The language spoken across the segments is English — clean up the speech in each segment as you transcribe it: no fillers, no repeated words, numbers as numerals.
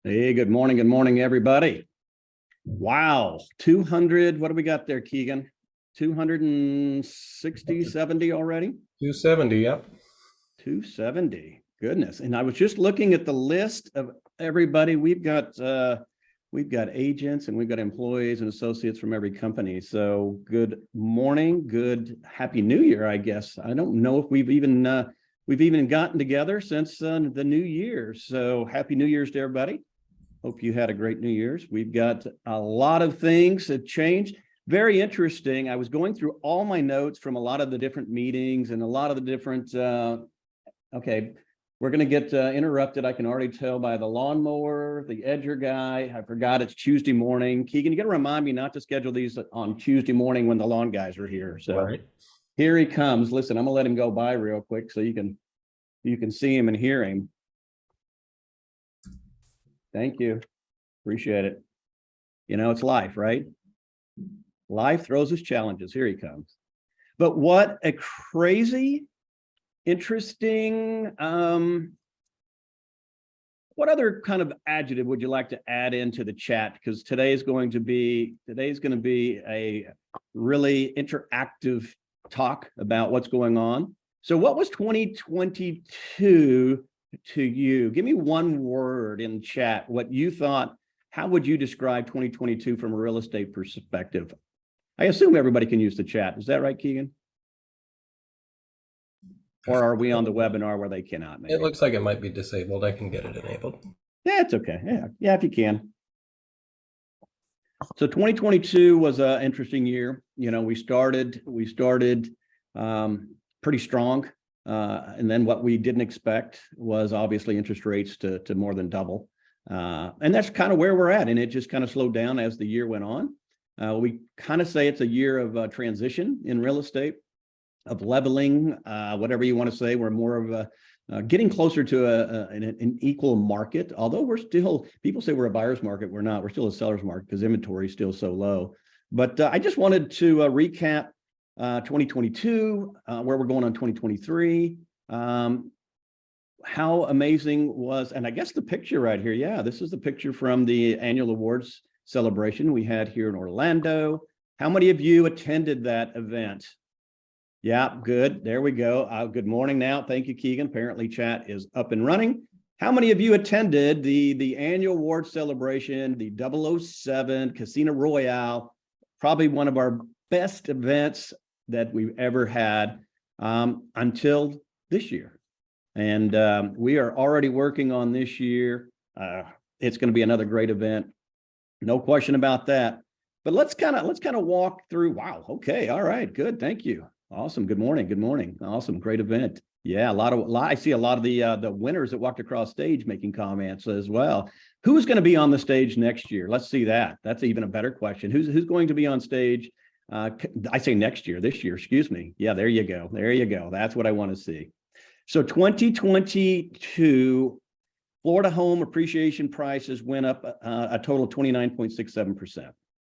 Hey, good morning, everybody. Wow, 200, what do we got there, Keegan? 260, 70 already? 270, yep. 270. Goodness. And I was just looking at the list of everybody. We've got agents and we've got employees and associates from every company. So good morning, good happy new year, I guess. I don't know if we've even gotten together since the new year. So happy New Year's to everybody. Hope you had a great New Year's. We've got a lot of things that changed. Very interesting. I was going through all my notes from a lot of the different meetings and a lot of the different, okay, we're going to get interrupted. I can already tell by the lawnmower, the edger guy. I forgot it's Tuesday morning. Keegan, you got to remind me not to schedule these on Tuesday morning when the lawn guys are here. So Right. here he comes. Listen, I'm going to let him go by real quick so you can see him and hear him. Thank you. Appreciate it. You know, it's life, right? Life throws us challenges. Here he comes. But what a crazy, interesting, what other kind of adjective would you like to add into the chat? Because today's going to be a really interactive talk about what's going on. So what was 2022 to you? Give me one word in chat, what you thought. How would you describe 2022 from a real estate perspective? I assume everybody can use the chat. Is that right, Keegan? Or are we on the webinar where they cannot? Maybe? It looks like it might be disabled. I can get it enabled. Yeah, it's okay. Yeah, if you can. So 2022 was an interesting year. You know, we started pretty strong. And then what we didn't expect was obviously interest rates to more than double. And that's kind of where we're at. And it just kind of slowed down as the year went on. We kind of say it's a year of transition in real estate, of leveling, whatever you want to say. We're more of a getting closer to an equal market, although people say we're a buyer's market. We're not. We're still a seller's market because inventory is still so low. But I just wanted to recap 2022, where we're going on 2023. How amazing was, and I guess the picture right here, yeah, this is the picture from the annual awards celebration we had here in Orlando. How many of you attended that event? Yeah, good. There we go. Good morning now. Thank you, Keegan. Apparently chat is up and running. How many of you attended the annual award celebration, the 007 Casino Royale? Probably one of our best events that we've ever had until this year. And we are already working on this year. It's going to be another great event. No question about that. But let's kind of walk through. Wow. Okay. All right. Good. Thank you. Awesome. Good morning. Good morning. Awesome. Great event. Yeah, I see a lot of the winners that walked across stage making comments as well. Who's going to be on the stage next year? Let's see that. That's even a better question. Who's going to be on stage? I say next year, this year, excuse me. Yeah, there you go. There you go. That's what I want to see. So 2022, Florida home appreciation prices went up a total of 29.67%,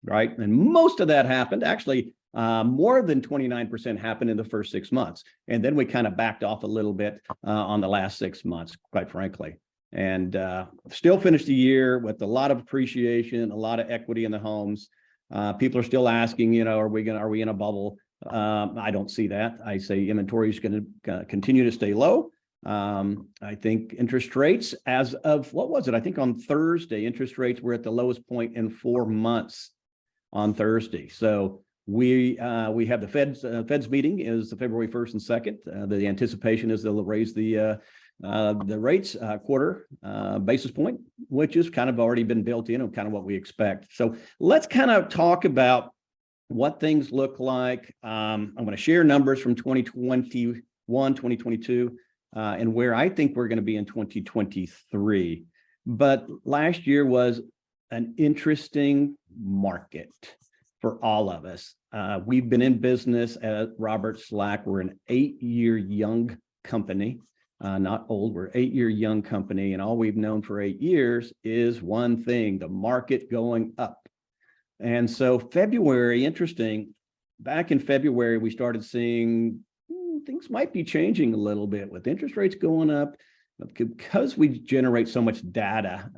right? And most of that happened, actually, more than 29% happened in the first 6 months. And then we kind of backed off a little bit on the last 6 months, quite frankly. And still finished the year with a lot of appreciation, a lot of equity in the homes. People are still asking, you know, are we in a bubble? I don't see that. I say inventory is going to continue to stay low. I think interest rates, as of, what was it? I think on Thursday, interest rates were at the lowest point in 4 months on Thursday. So we have the Fed's meeting is February 1st and 2nd. The anticipation is they'll raise the rates quarter basis point, which has kind of already been built in and kind of what we expect. So let's kind of talk about what things look like. I'm going to share numbers from 2021, 2022, and where I think we're going to be in 2023. But last year was an interesting market for all of us. We've been in business at Robert Slack. We're an 8-year young company, not old. We're 8-year young company, and all we've known for 8 years is one thing: the market going up. And so February, interesting, back in February, we started seeing things might be changing a little bit with interest rates going up. because we generate so much data,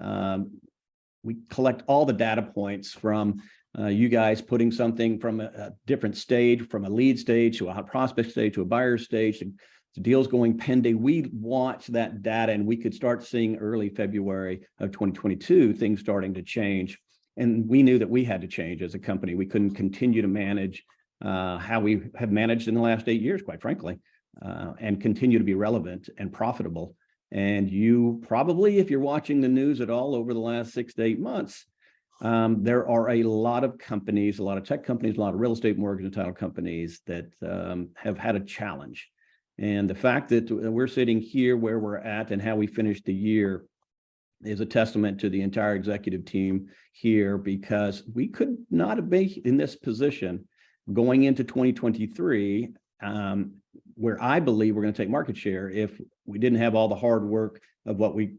we collect all the data points from you guys putting something from a different stage, from a lead stage to a prospect stage to a buyer stage, to deals going pending. We watch that data, and we could start seeing early February of 2022 things starting to change. And we knew that we had to change as a company. We couldn't continue to manage how we have managed in the last 8 years, quite frankly, and continue to be relevant and profitable. And you probably, if you're watching the news at all over the last 6 to 8 months, there are a lot of companies, a lot of tech companies, a lot of real estate, mortgage, and title companies that have had a challenge. And the fact that we're sitting here where we're at and how we finished the year is a testament to the entire executive team here, because we could not have been in this position going into 2023, where I believe we're going to take market share if we didn't have all the hard work of what we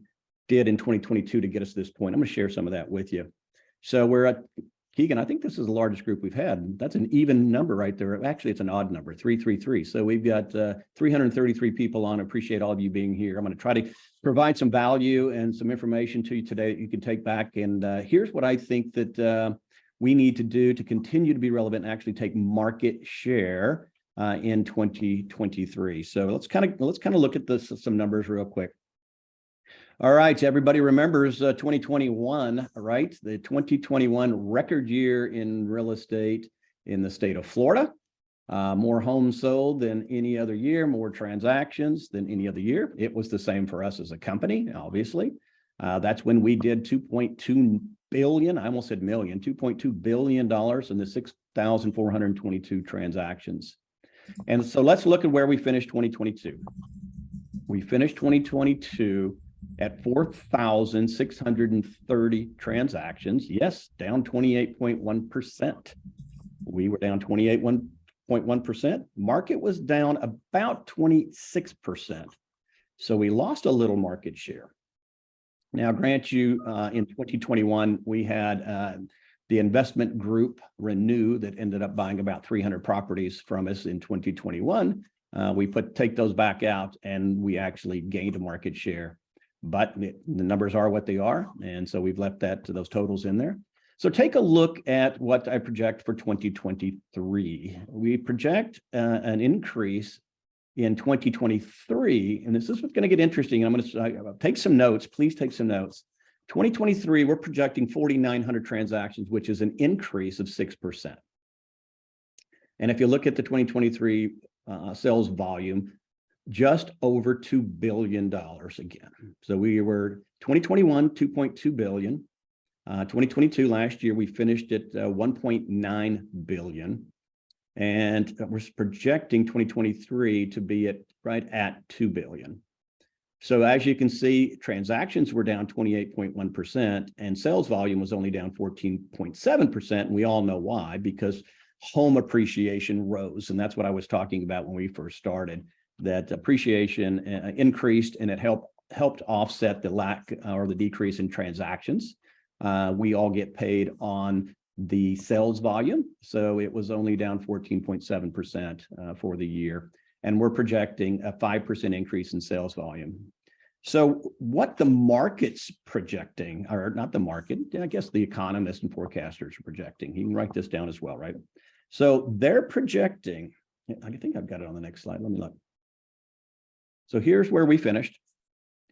did in 2022 to get us to this point. I'm going to share some of that with you. So we're at, Keegan, I think this is the largest group we've had. That's an even number right there. Actually, it's an odd number, 333. So we've got 333 people on. I appreciate all of you being here. I'm going to try to provide some value and some information to you today that you can take back. And here's what I think that we need to do to continue to be relevant and actually take market share in 2023. So let's kind of look at this, some numbers real quick. All right, everybody remembers 2021, right? The 2021 record year in real estate in the state of Florida. More homes sold than any other year, more transactions than any other year. It was the same for us as a company, obviously. That's when we did $2.2 billion, I almost said million, $2.2 billion in the 6,422 transactions. And so let's look at where we finished 2022. We finished 2022 at 4,630 transactions. Yes, down 28.1%. We were down 28.1%. Market was down about 26%. So we lost a little market share. Now, grant you, in 2021, we had the investment group Renew that ended up buying about 300 properties from us in 2021. We take those back out, and we actually gained a market share. But the numbers are what they are, and so we've left those totals in there. So take a look at what I project for 2023. We project an increase in 2023, and this is what's going to get interesting. I'm going to take some notes. Please take some notes. 2023, we're projecting 4,900 transactions, which is an increase of 6%. And if you look at the 2023 sales volume, just over $2 billion again. So we were 2021, 2.2 billion. 2022, last year, we finished at 1.9 billion. And we're projecting 2023 to be right at 2 billion. So as you can see, transactions were down 28.1% and sales volume was only down 14.7%. And we all know why, because home appreciation rose. And that's what I was talking about when we first started. That appreciation increased, and it helped offset the lack or the decrease in transactions. We all get paid on the sales volume, so it was only down 14.7% for the year, and we're projecting a 5% increase in sales volume. So what the market's projecting, or not the market, I guess the economists and forecasters are projecting. You can write this down as well, right? So they're projecting, I think I've got it on the next slide. Let me look. So here's where we finished.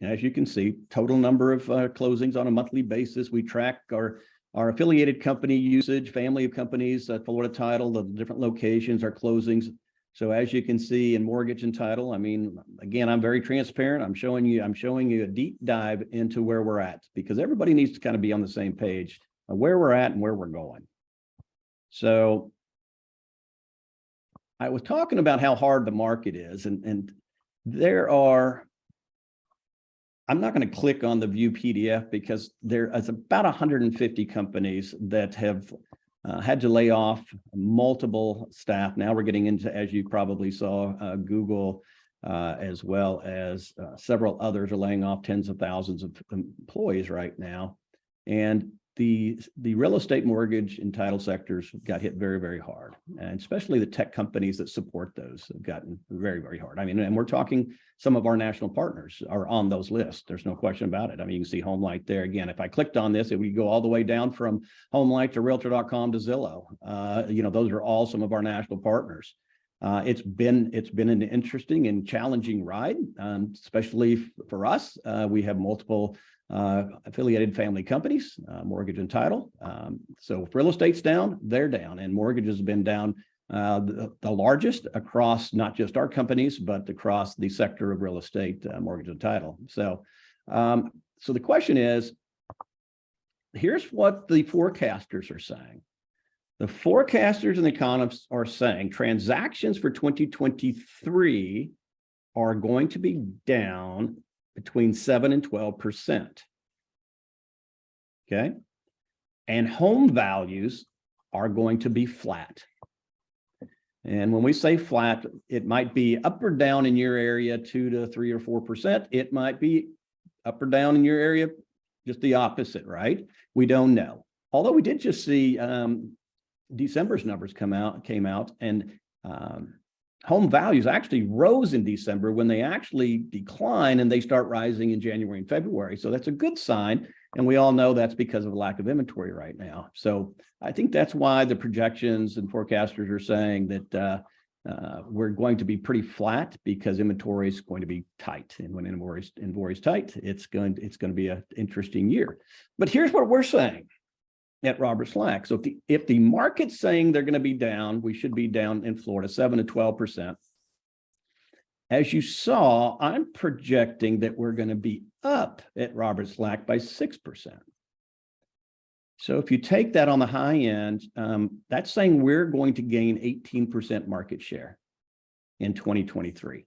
As you can see, total number of closings on a monthly basis. We track our affiliated company usage, family of companies, Florida Title, the different locations, our closings. So as you can see in mortgage and title, I mean, again, I'm very transparent. I'm showing you a deep dive into where we're at, because everybody needs to kind of be on the same page of where we're at and where we're going. So I was talking about how hard the market is, and there are, I'm not going to click on the view PDF because there is about 150 companies that have had to lay off multiple staff. Now we're getting into, as you probably saw, Google, as well as several others are laying off tens of thousands of employees right now. And the real estate mortgage and title sectors got hit very, very hard. And especially the tech companies that support those have gotten very, very hard. I mean, and we're talking some of our national partners are on those lists. There's no question about it. I mean, you can see HomeLight there. Again, if I clicked on this, it would go all the way down from HomeLight to Realtor.com to Zillow. Those are all some of our national partners. It's been an interesting and challenging ride, especially for us. We have multiple affiliated family companies, mortgage and title. So if real estate's down, they're down, and mortgage has been down the largest across not just our companies, but across the sector of real estate, mortgage and title. So the question is, here's what the forecasters are saying. The forecasters and the economists are saying transactions for 2023 are going to be down between 7 and 12%. Okay. And home values are going to be flat. And when we say flat, it might be up or down in your area 2 to 3 or 4%. It might be up or down in your area, just the opposite, right? We don't know. Although we did just see December's numbers came out, and home values actually rose in December when they actually decline, and they start rising in January and February. So that's a good sign. And we all know that's because of lack of inventory right now. So I think that's why the projections and forecasters are saying that we're going to be pretty flat, because inventory is going to be tight. And when inventory is tight, it's going to be an interesting year. But here's what we're saying at Robert Slack. So if the market's saying they're going to be down, we should be down in Florida 7 to 12%. As you saw, I'm projecting that we're going to be up at Robert Slack by 6%. So if you take that on the high end, that's saying we're going to gain 18% market share in 2023.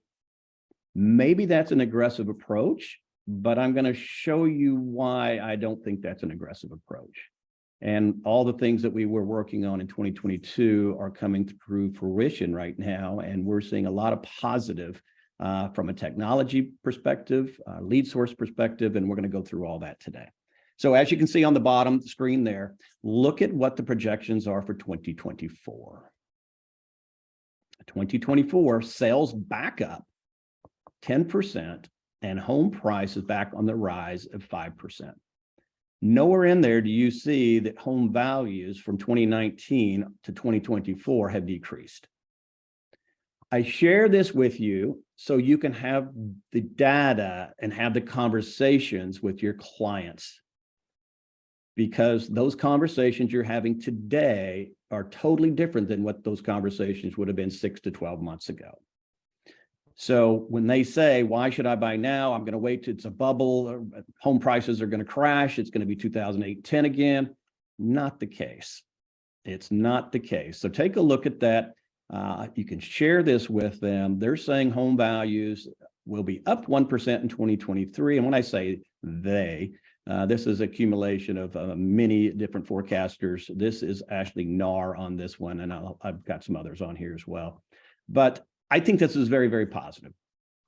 Maybe that's an aggressive approach, but I'm going to show you why I don't think that's an aggressive approach. And all the things that we were working on in 2022 are coming through fruition right now. And we're seeing a lot of positive from a technology perspective, lead source perspective, and we're going to go through all that today. So as you can see on the bottom screen there, look at what the projections are for 2024. 2024 sales back up 10%, and home price is back on the rise of 5%. Nowhere in there do you see that home values from 2019 to 2024 have decreased. I share this with you so you can have the data and have the conversations with your clients, because those conversations you're having today are totally different than what those conversations would have been 6 to 12 months ago. So when they say, why should I buy now? I'm going to wait till it's a bubble. Home prices are going to crash. It's going to be 2008, 10 again. Not the case. It's not the case. So take a look at that. You can share this with them. They're saying home values will be up 1% in 2023. And when I say they, this is accumulation of many different forecasters. This is actually NAR on this one, and I've got some others on here as well. But I think this is very, very positive.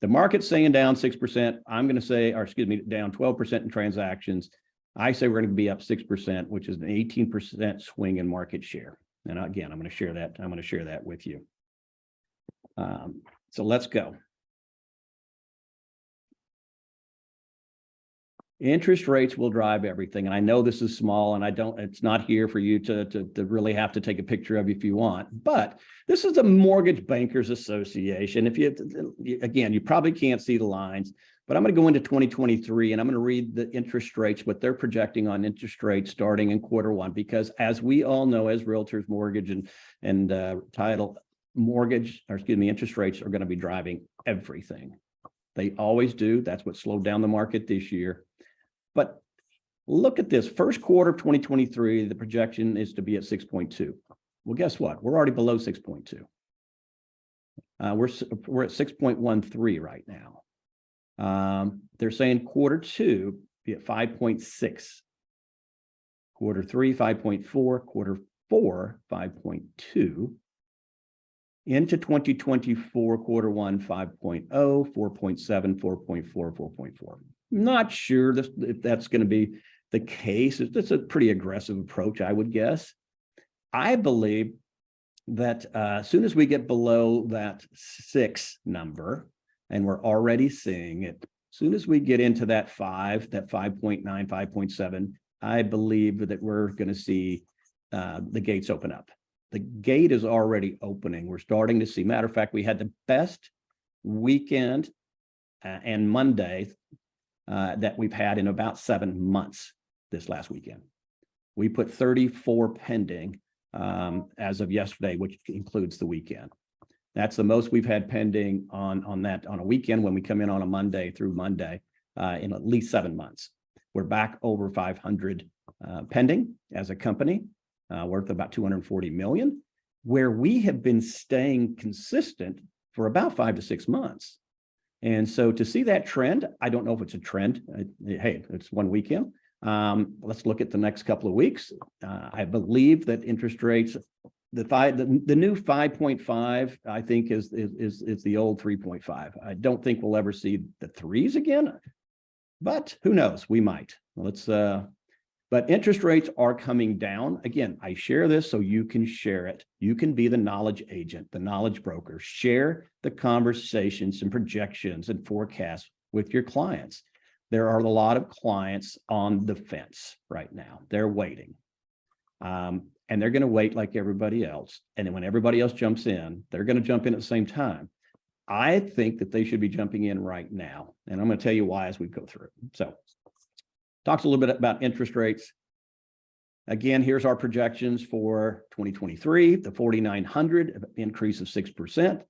The market's saying down 6%. I'm going to say, or excuse me, down 12% in transactions. I say we're going to be up 6%, which is an 18% swing in market share. And again, I'm going to share that. I'm going to share that with you. So let's go. Interest rates will drive everything. And I know this is small, and it's not here for you to really have to take a picture of if you want, but this is the Mortgage Bankers Association. Again, you probably can't see the lines, but I'm going to go into 2023 and I'm going to read the interest rates, what they're projecting on interest rates starting in Q1, because as we all know, as realtors, mortgage and title, interest rates are going to be driving everything. They always do. That's what slowed down the market this year. But look at this. First quarter of 2023, the projection is to be at 6.2. Well, guess what? We're already below 6.2. We're at 6.13 right now. They're saying Q2 be at 5.6. Q3, 5.4. Q4, 5.2. Into 2024, Q1, 5.0, 4.7, 4.4, 4.4. Not sure if that's going to be the case. It's a pretty aggressive approach, I would guess. I believe that as soon as we get below that 6 number, and we're already seeing it, as soon as we get into that 5, that 5.9, 5.7, I believe that we're going to see the gates open up. The gate is already opening. We're starting to see, matter of fact, we had the best weekend and Monday that we've had in about 7 months this last weekend. We put 34 pending as of yesterday, which includes the weekend. That's the most we've had pending on a weekend when we come in on a Monday through Monday in at least 7 months. We're back over 500 pending as a company, worth about 240 million, where we have been staying consistent for about 5 to 6 months. And so to see that trend, I don't know if it's a trend. Hey, it's one weekend. Let's look at the next couple of weeks. I believe that interest rates, the new 5.5, I think is the old 3.5. I don't think we'll ever see the 3s again, but who knows? We might. But interest rates are coming down. Again, I share this so you can share it. You can be the knowledge agent, the knowledge broker. Share the conversations and projections and forecasts with your clients. There are a lot of clients on the fence right now. They're waiting. And they're going to wait like everybody else. And then when everybody else jumps in, they're going to jump in at the same time. I think that they should be jumping in right now. And I'm going to tell you why as we go through. So talks a little bit about interest rates. Again, here's our projections for 2023, the 4,900 increase of 6%.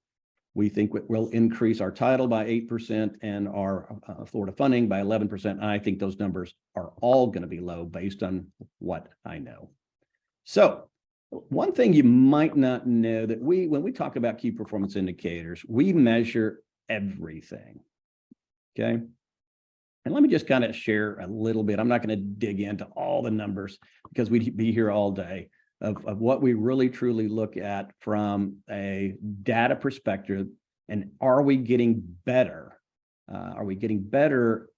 We think we'll increase our title by 8% and our Florida funding by 11%. I think those numbers are all going to be low based on what I know. So one thing you might not know that when we talk about key performance indicators, we measure everything. Okay. And let me just kind of share a little bit. I'm not going to dig into all the numbers because we'd be here all day of what we really truly look at from a data perspective. And are we getting better? Are we getting better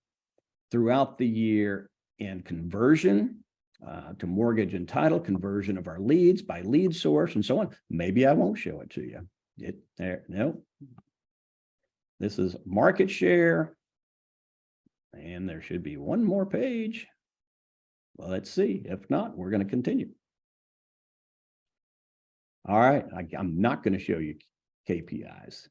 throughout the year in conversion to mortgage and title, conversion of our leads by lead source and so on? Maybe I won't show it to you. No. This is market share. And there should be one more page. Well, let's see. If not, we're going to continue. All right. I'm not going to show you KPIs.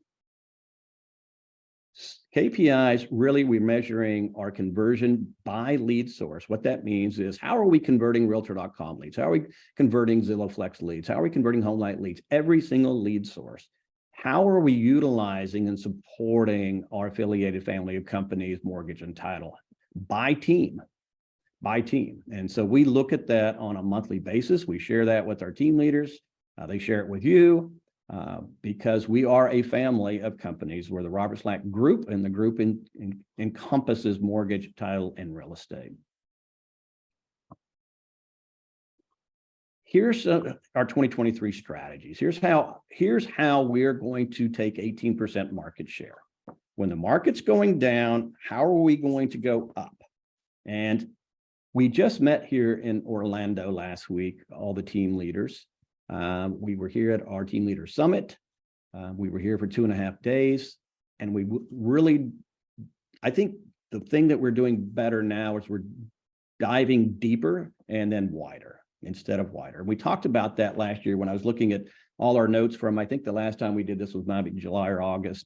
KPIs, really, we're measuring our conversion by lead source. What that means is, how are we converting Realtor.com leads? How are we converting Zillow Flex leads? How are we converting HomeLight leads? Every single lead source. How are we utilizing and supporting our affiliated family of companies, mortgage and title by team? And so we look at that on a monthly basis. We share that with our team leaders. They share it with you because we are a family of companies. We're the Robert Slack Group, and the group encompasses mortgage, title, and real estate. Here's our 2023 strategies. Here's how we're going to take 18% market share. When the market's going down, how are we going to go up? And we just met here in Orlando last week, all the team leaders. We were here at our team leader summit. We were here for 2.5 days. And we really, I think the thing that we're doing better now is we're diving deeper and then wider instead of wider. We talked about that last year when I was looking at all our notes from, I think the last time we did this was maybe July or August.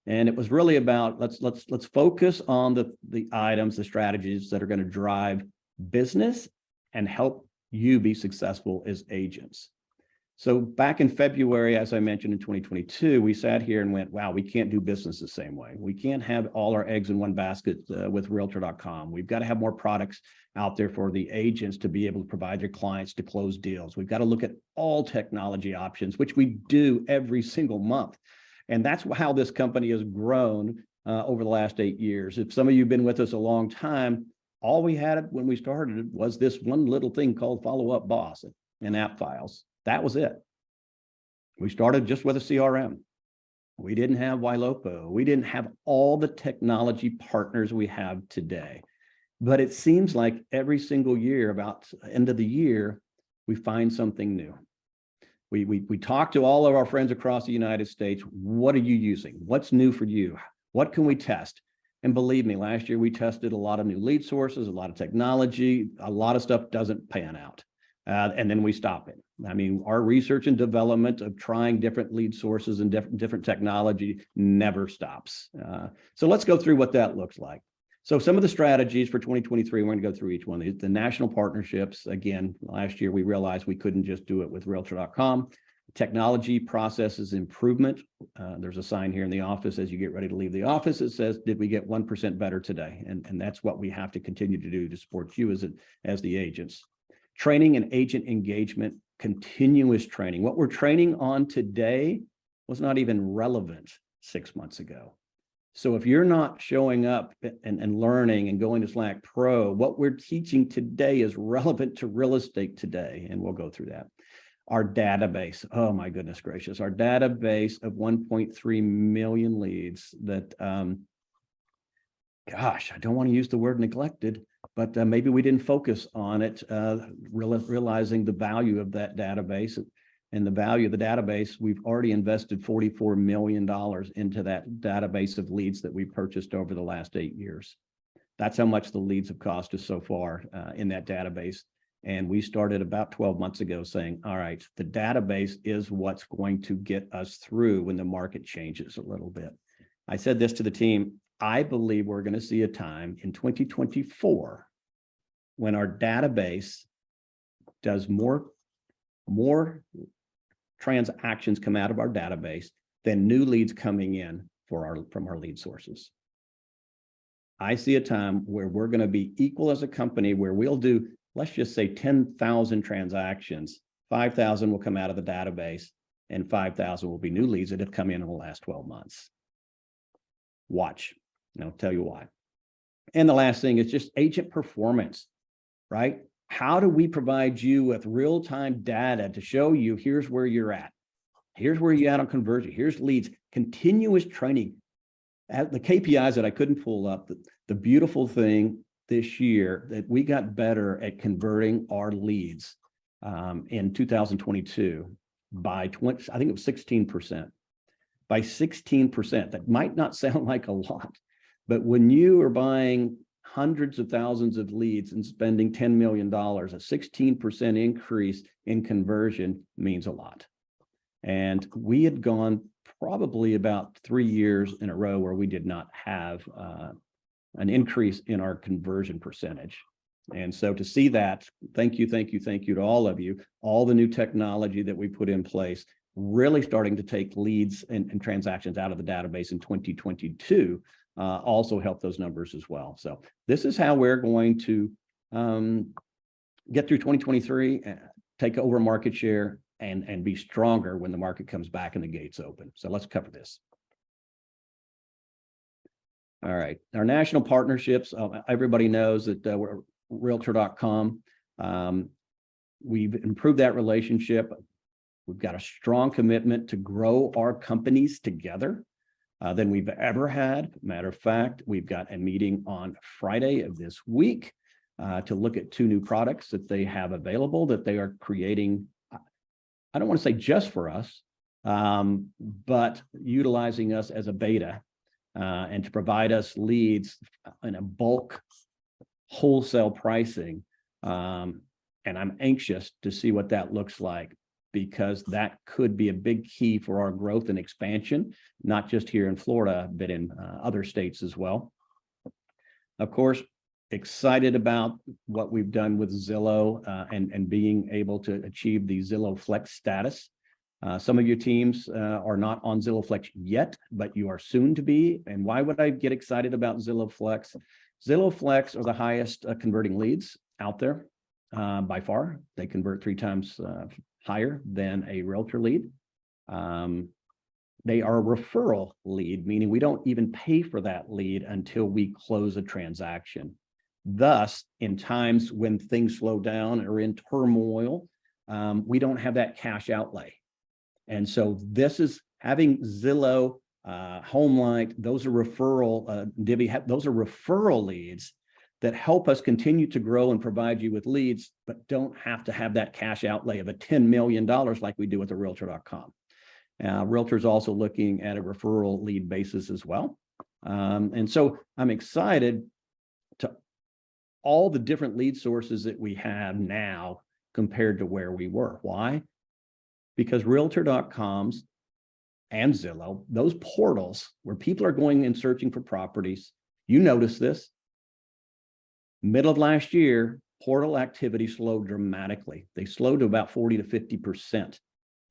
And it was really about, let's focus on the items, the strategies that are going to drive business and help you be successful as agents. So back in February, as I mentioned in 2022, we sat here and went, wow, we can't do business the same way. We can't have all our eggs in one basket with Realtor.com. We've got to have more products out there for the agents to be able to provide their clients to close deals. We've got to look at all technology options, which we do every single month. And that's how this company has grown over the last 8 years. If some of you have been with us a long time, all we had when we started was this one little thing called Follow Up Boss and app files. That was it. We started just with a CRM. We didn't have YLOPO. We didn't have all the technology partners we have today. But it seems like every single year, about end of the year, we find something new. We talk to all of our friends across the United States. What are you using? What's new for you? What can we test? And believe me, last year we tested a lot of new lead sources, a lot of technology, a lot of stuff doesn't pan out. And then we stop it. I mean, our research and development of trying different lead sources and different technology never stops. So let's go through what that looks like. So some of the strategies for 2023, we're going to go through each one. The national partnerships, again, last year we realized we couldn't just do it with Realtor.com. Technology processes improvement. There's a sign here in the office as you get ready to leave the office. It says, did we get 1% better today? And that's what we have to continue to do to support you as the agents. Training and agent engagement, continuous training. What we're training on today was not even relevant 6 months ago. So if you're not showing up and learning and going to Slack Pro, what we're teaching today is relevant to real estate today. And we'll go through that. Our database, oh my goodness gracious, our database of 1.3 million leads that, gosh, I don't want to use the word neglected, but maybe we didn't focus on it, realizing the value of that database. And the value of the database, we've already invested $44 million into that database of leads that we purchased over the last 8 years. That's how much the leads have cost us so far in that database. And we started about 12 months ago saying, all right, the database is what's going to get us through when the market changes a little bit. I said this to the team, I believe we're going to see a time in 2024 when our database does more transactions come out of our database than new leads coming in from our lead sources. I see a time where we're going to be equal as a company where we'll do, let's just say 10,000 transactions, 5,000 will come out of the database and 5,000 will be new leads that have come in the last 12 months. Watch, and I'll tell you why. And the last thing is just agent performance, right? How do we provide you with real-time data to show you here's where you're at? Here's where you're at on conversion. Here's leads, continuous training. At the KPIs that I couldn't pull up, the beautiful thing this year that we got better at converting our leads in 2022 by 20, I think it was 16%. By 16%, that might not sound like a lot, but when you are buying hundreds of thousands of leads and spending $10 million, a 16% increase in conversion means a lot. And we had gone probably about 3 years in a row where we did not have an increase in our conversion percentage. And so to see that, thank you to all of you, all the new technology that we put in place, really starting to take leads and transactions out of the database in 2022, also help those numbers as well. So this is how we're going to get through 2023, take over market share, and be stronger when the market comes back and the gates open. So let's cover this. All right, our national partnerships, everybody knows that we're Realtor.com. We've improved that relationship. We've got a strong commitment to grow our companies together than we've ever had. Matter of fact, we've got a meeting on Friday of this week to look at 2 new products that they have available that they are creating. I don't want to say just for us, but utilizing us as a beta and to provide us leads in a bulk wholesale pricing. And I'm anxious to see what that looks like, because that could be a big key for our growth and expansion, not just here in Florida, but in other states as well. Of course, excited about what we've done with Zillow and being able to achieve the Zillow Flex status. Some of your teams are not on Zillow Flex yet, but you are soon to be. And why would I get excited about Zillow Flex? Zillow Flex are the highest converting leads out there by far. They convert 3 times higher than a realtor lead. They are a referral lead, meaning we don't even pay for that lead until we close a transaction. Thus, in times when things slow down or in turmoil, we don't have that cash outlay. And so this is having Zillow, HomeLight, those are referral, Divvy, those are referral leads that help us continue to grow and provide you with leads, but don't have to have that cash outlay of a $10 million like we do with the Realtor.com. Realtor is also looking at a referral lead basis as well. And so I'm excited to all the different lead sources that we have now compared to where we were. Why? Because Realtor.com's and Zillow, those portals where people are going and searching for properties, you notice this. Middle of last year, portal activity slowed dramatically. They slowed to about 40 to 50%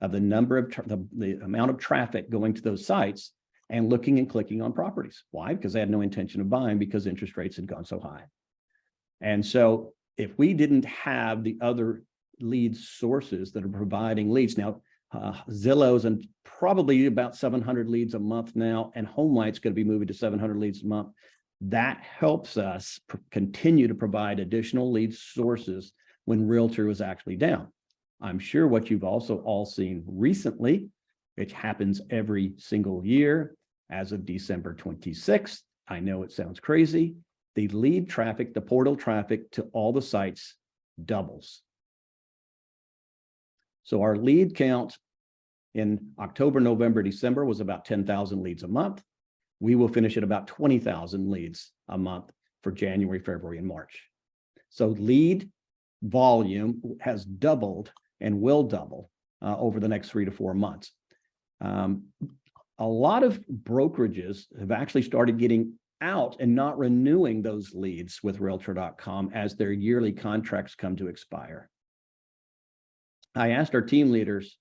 of the number of the amount of traffic going to those sites and looking and clicking on properties. Why? Because they had no intention of buying because interest rates had gone so high. And so if we didn't have the other lead sources that are providing leads now, Zillow's and probably about 700 leads a month now, and HomeLight's going to be moving to 700 leads a month. That helps us continue to provide additional lead sources when Realtor was actually down. I'm sure what you've also all seen recently, which happens every single year as of December 26th. I know it sounds crazy. The lead traffic, the portal traffic to all the sites doubles. So our lead count in October, November, December was about 10,000 leads a month. We will finish at about 20,000 leads a month for January, February, and March. So lead volume has doubled and will double over the next 3 to 4 months. A lot of brokerages have actually started getting out and not renewing those leads with Realtor.com as their yearly contracts come to expire. I asked our team leaders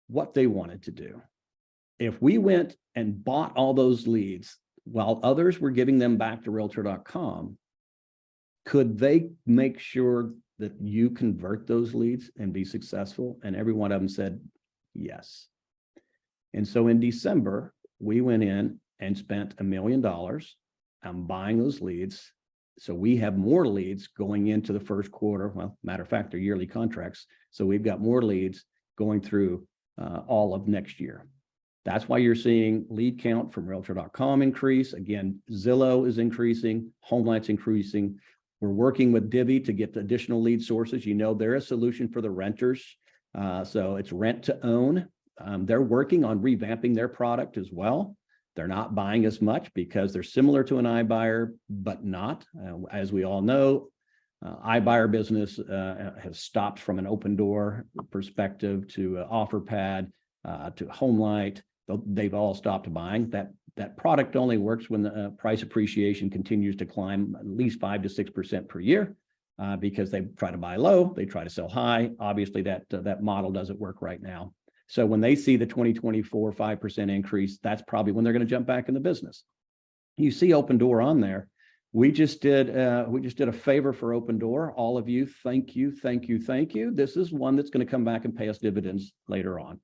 what they wanted to do. If we went and bought all those leads while others were giving them back to Realtor.com, could they make sure that you convert those leads and be successful? And every one of them said yes. And so in December, we went in and spent $1 million on buying those leads. So we have more leads going into the first quarter. Well, matter of fact, they're yearly contracts. So we've got more leads going through all of next year. That's why you're seeing lead count from Realtor.com increase. Again, Zillow is increasing, HomeLight's increasing. We're working with Divvy to get additional lead sources. You know, they're a solution for the renters. So it's rent to own. They're working on revamping their product as well. They're not buying as much because they're similar to an iBuyer, but not. As we all know, iBuyer business has stopped from an Opendoor perspective to OfferPad to HomeLight. They've all stopped buying. That product only works when the price appreciation continues to climb at least 5 to 6% per year because they try to buy low, they try to sell high. Obviously, that model doesn't work right now. So when they see the 2024 5% increase, that's probably when they're going to jump back in the business. You see Opendoor on there. We just did a favor for Opendoor. All of you, thank you, thank you, thank you. This is one that's going to come back and pay us dividends later on.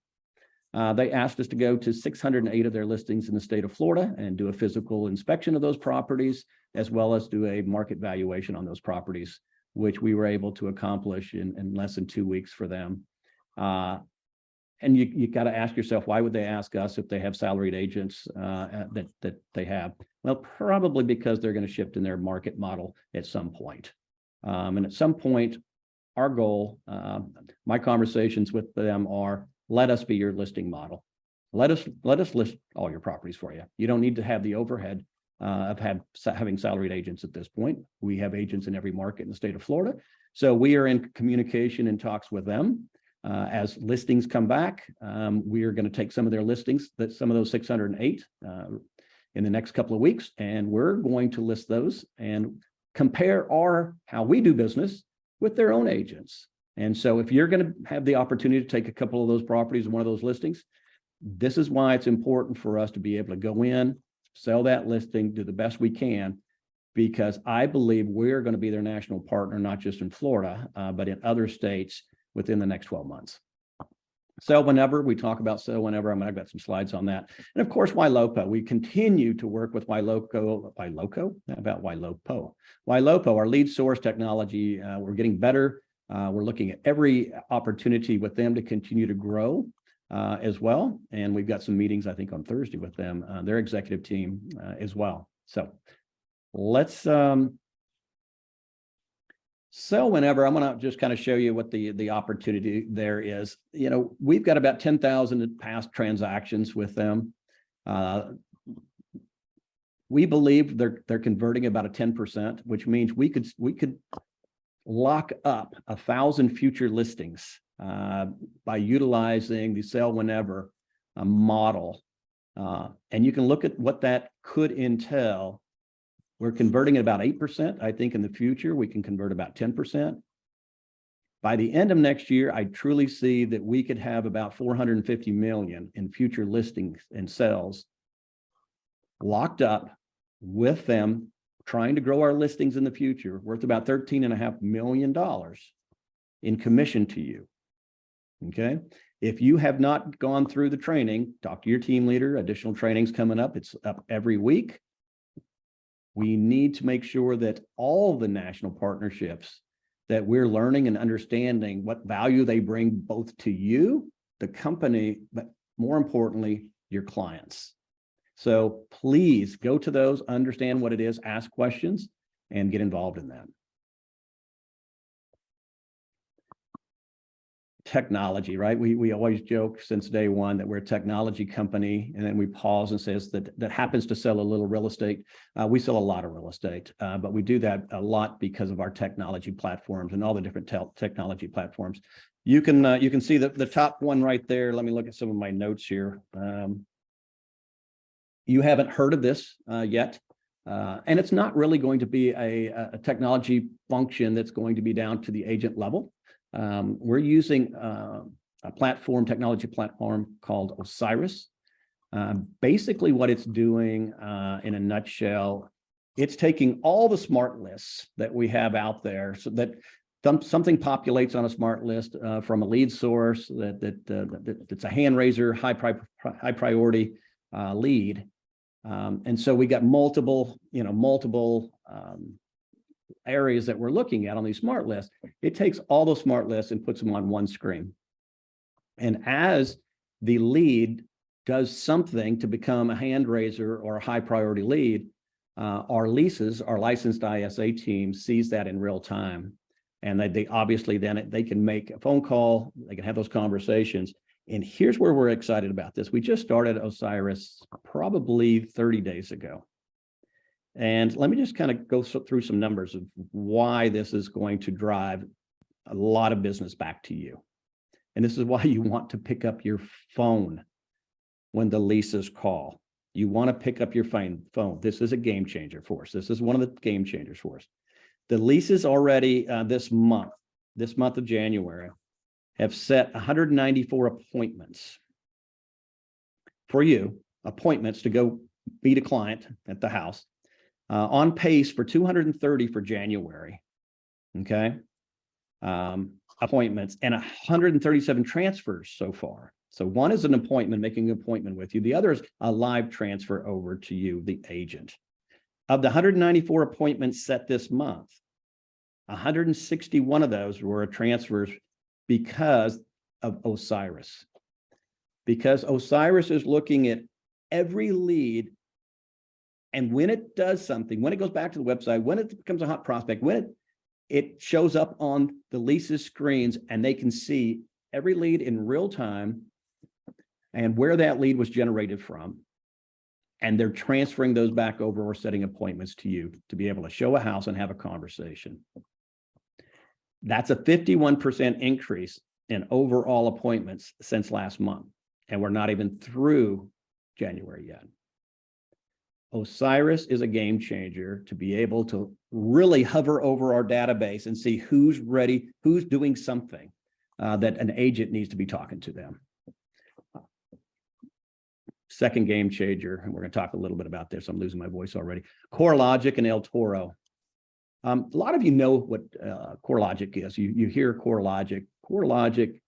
They asked us to go to 608 of their listings in the state of Florida and do a physical inspection of those properties, as well as do a market valuation on those properties, which we were able to accomplish in less than 2 weeks for them. And you got to ask yourself, why would they ask us if they have salaried agents that they have? Well, probably because they're going to shift in their market model at some point. And at some point, our goal, my conversations with them are, let us be your listing model. Let us list all your properties for you. You don't need to have the overhead of having salaried agents at this point. We have agents in every market in the state of Florida. So we are in communication and talks with them. As listings come back, we are going to take some of their listings, some of those 608 in the next couple of weeks, and we're going to list those and compare how we do business with their own agents. And so if you're going to have the opportunity to take a couple of those properties in one of those listings, this is why it's important for us to be able to go in, sell that listing, do the best we can, because I believe we're going to be their national partner, not just in Florida, but in other states within the next 12 months. Sell whenever, we talk about sell whenever. I've got some slides on that. And of course, YLOPO. We continue to work with YLOPO, our lead source technology. We're getting better. We're looking at every opportunity with them to continue to grow as well. And we've got some meetings, I think, on Thursday with them, their executive team as well. So let's Sell whenever. I'm going to just kind of show you what the opportunity there is. We've got about 10,000 past transactions with them. We believe they're converting about a 10%, which means we could lock up 1,000 future listings by utilizing the sell whenever model. And you can look at what that could entail. We're converting at about 8%. I think in the future, we can convert about 10%. By the end of next year, I truly see that we could have about 450 million in future listings and sales locked up with them, trying to grow our listings in the future, worth about $13.5 million in commission to you. Okay. If you have not gone through the training, talk to your team leader. Additional trainings coming up. It's up every week. We need to make sure that all the national partnerships that we're learning and understanding what value they bring both to you, the company, but more importantly, your clients. So please go to those, understand what it is, ask questions, and get involved in that. Technology, right? We always joke since day one that we're a technology company, and then we pause and says that happens to sell a little real estate. We sell a lot of real estate, but we do that a lot because of our technology platforms and all the different technology platforms. You can see the top one right there. Let me look at some of my notes here. You haven't heard of this yet, and it's not really going to be a technology function that's going to be down to the agent level. We're using a technology platform called Osiris. Basically what it's doing in a nutshell, it's taking all the smart lists that we have out there so that something populates on a smart list from a lead source that's a hand raiser, high priority lead. And so we got multiple areas that we're looking at on these smart lists. It takes all those smart lists and puts them on one screen. And as the lead does something to become a hand raiser or a high priority lead, our licensed ISA team sees that in real time. And they obviously then they can make a phone call, they can have those conversations. And here's where we're excited about this. We just started Osiris probably 30 days ago. And let me just kind of go through some numbers of why this is going to drive a lot of business back to you. And this is why you want to pick up your phone when the leases call. You want to pick up your phone. This is a game changer for us. This is one of the game changers for us. The leases already this month of January, have set 194 appointments for you, appointments to go meet a client at the house. On pace for 230 for January, okay? Appointments and 137 transfers so far. So one is an appointment, making an appointment with you. The other is a live transfer over to you, the agent. Of the 194 appointments set this month, 161 of those were transfers because of Osiris. Because Osiris is looking at every lead. And when it does something, when it goes back to the website, when it becomes a hot prospect, when it shows up on the leases screens and they can see every lead in real time and where that lead was generated from, and they're transferring those back over or setting appointments to you to be able to show a house and have a conversation. That's a 51% increase in overall appointments since last month. And we're not even through January yet. Osiris is a game changer to be able to really hover over our database and see who's ready, who's doing something that an agent needs to be talking to them. Second game changer, and we're going to talk a little bit about this. I'm losing my voice already. CoreLogic and El Toro. A lot of you know what CoreLogic is. You hear CoreLogic. CoreLogic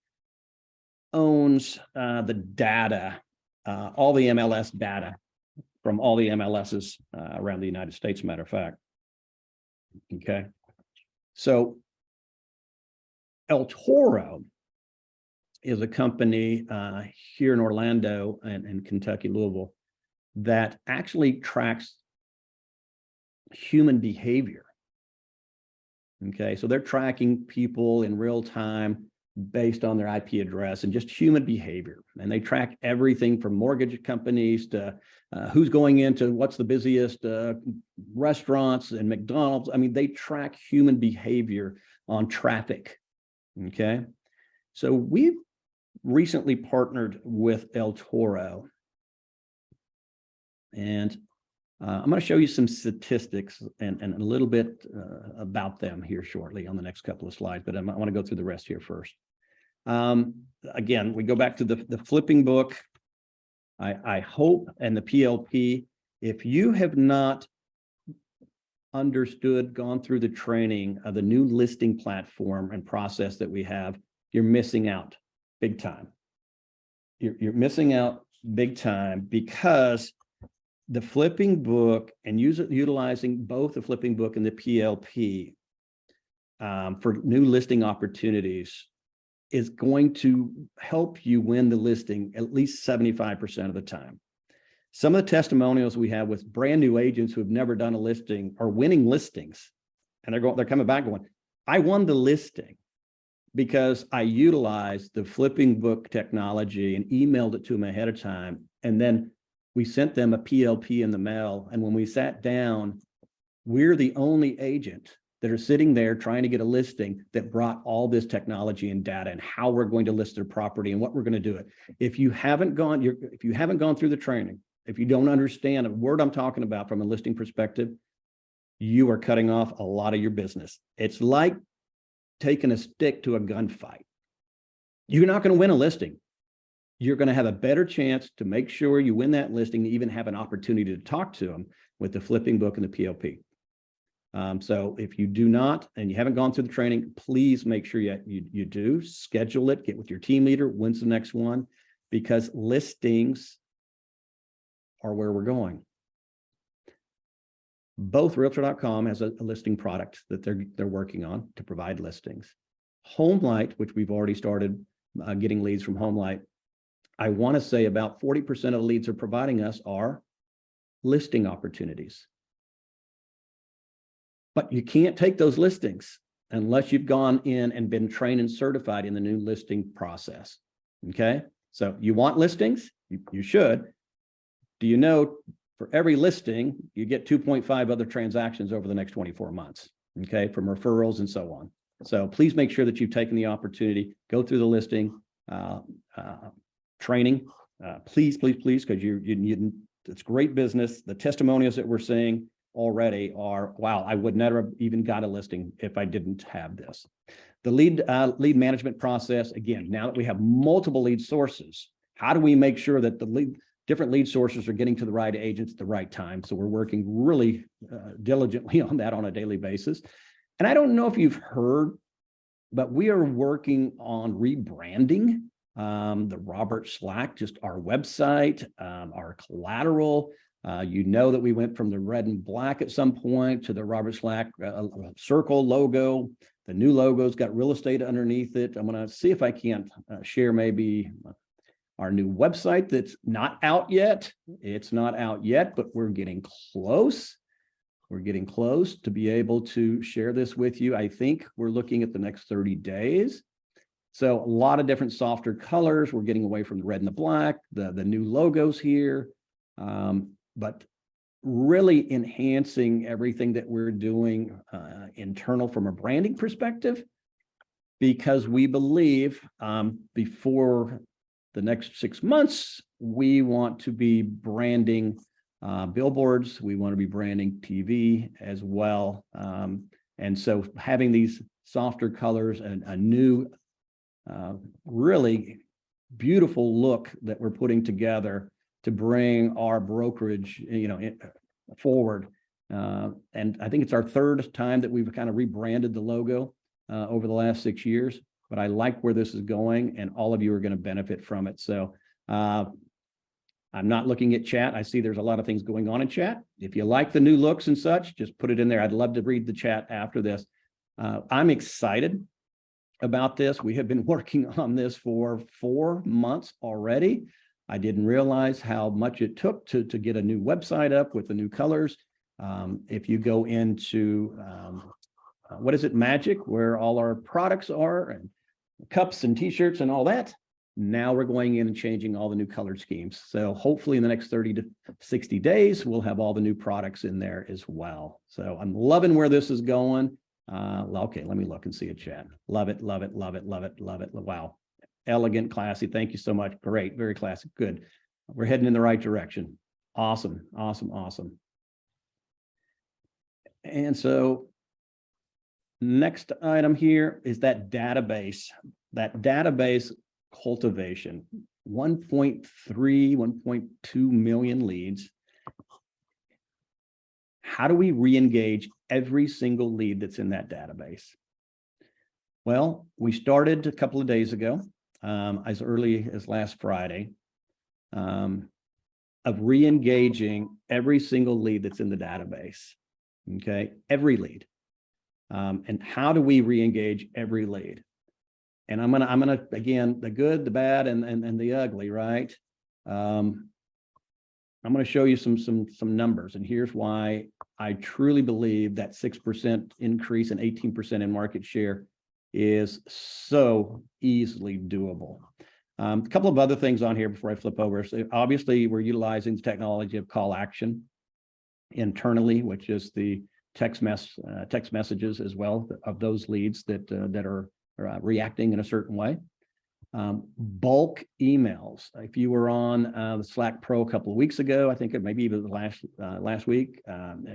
owns the data, all the MLS data from all the MLSs around the United States, matter of fact. Okay. So El Toro is a company here in Orlando and Kentucky, Louisville, that actually tracks human behavior. Okay, so they're tracking people in real time based on their IP address and just human behavior. And they track everything from mortgage companies to who's going into what's the busiest restaurants and McDonald's. I mean, they track human behavior on traffic. Okay, so we've recently partnered with El Toro. And I'm going to show you some statistics and a little bit about them here shortly on the next couple of slides, but I want to go through the rest here first. Again, we go back to the flipping book. I hope, and the PLP, if you have not understood, gone through the training of the new listing platform and process that we have, you're missing out big time. You're missing out big time because the flipping book and utilizing both the flipping book and the PLP for new listing opportunities is going to help you win the listing at least 75% of the time. Some of the testimonials we have with brand new agents who have never done a listing are winning listings, and they're coming back going, I won the listing because I utilized the flipping book technology and emailed it to them ahead of time, and then we sent them a PLP in the mail. And when we sat down, we're the only agent that are sitting there trying to get a listing that brought all this technology and data and how we're going to list their property and what we're going to do it. If you haven't gone through the training, if you don't understand a word I'm talking about from a listing perspective, you are cutting off a lot of your business. It's like taking a stick to a gunfight. You're not going to win a listing. You're going to have a better chance to make sure you win that listing, to even have an opportunity to talk to them with the flipping book and the PLP. So if you do not, and you haven't gone through the training, please make sure you do schedule it, get with your team leader. When's the next one? Because listings are where we're going. Both Realtor.com has a listing product that they're working on to provide listings. HomeLight, which we've already started getting leads from HomeLight, I want to say about 40% of the leads they're providing us are listing opportunities. But you can't take those listings unless you've gone in and been trained and certified in the new listing process. Okay, so you want listings? You should. Do you know for every listing, you get 2.5 other transactions over the next 24 months, okay, from referrals and so on. So please make sure that you've taken the opportunity, go through the listing training, please, because it's great business. The testimonials that we're seeing already are, wow, I would never have even got a listing if I didn't have this. The lead management process, again, now that we have multiple lead sources, how do we make sure that the different lead sources are getting to the right agents at the right time? So we're working really diligently on that on a daily basis. And I don't know if you've heard, but we are working on rebranding the Robert Slack, just our website, our collateral. You know that we went from the red and black at some point to the Robert Slack circle logo. The new logo's got real estate underneath it. I'm going to see if I can't share maybe our new website that's not out yet. It's not out yet, but we're getting close. We're getting close to be able to share this with you. I think we're looking at the next 30 days. So a lot of different softer colors. We're getting away from the red and the black, the new logos here, but really enhancing everything that we're doing internal from a branding perspective, because we believe before the next 6 months, we want to be branding billboards. We want to be branding TV as well. And so having these softer colors and a new really beautiful look that we're putting together to bring our brokerage, forward. And I think it's our third time that we've kind of rebranded the logo over the last 6 years, but I like where this is going, and all of you are going to benefit from it. So I'm not looking at chat. I see there's a lot of things going on in chat. If you like the new looks and such, just put it in there. I'd love to read the chat after this. I'm excited about this. We have been working on this for 4 months already. I didn't realize how much it took to get a new website up with the new colors. If you go into what is it, Magic, where all our products are and cups and t-shirts and all that. Now we're going in and changing all the new color schemes. So hopefully in the next 30 to 60 days, we'll have all the new products in there as well. So I'm loving where this is going. Okay, let me look and see a chat. Love it, love it, love it, love it, love it. Wow. Elegant, classy. Thank you so much. Great, very classic. Good. We're heading in the right direction. Awesome, awesome, awesome. And so next item here is that database cultivation, 1.3, 1.2 million leads. How do we re-engage every single lead that's in that database? Well, we started a couple of days ago, as early as last Friday, of re-engaging every single lead that's in the database. Okay, every lead. And how do we re-engage every lead? And I'm gonna again, the good, the bad, and the ugly, right? I'm gonna show you some numbers, and here's why I truly believe that 6% increase and 18% in market share is so easily doable. A couple of other things on here before I flip over. So obviously, we're utilizing the technology of call action internally, which is the text messages as well of those leads that are reacting in a certain way. Bulk emails. If you were on the Slack Pro a couple of weeks ago, I think it maybe even last week,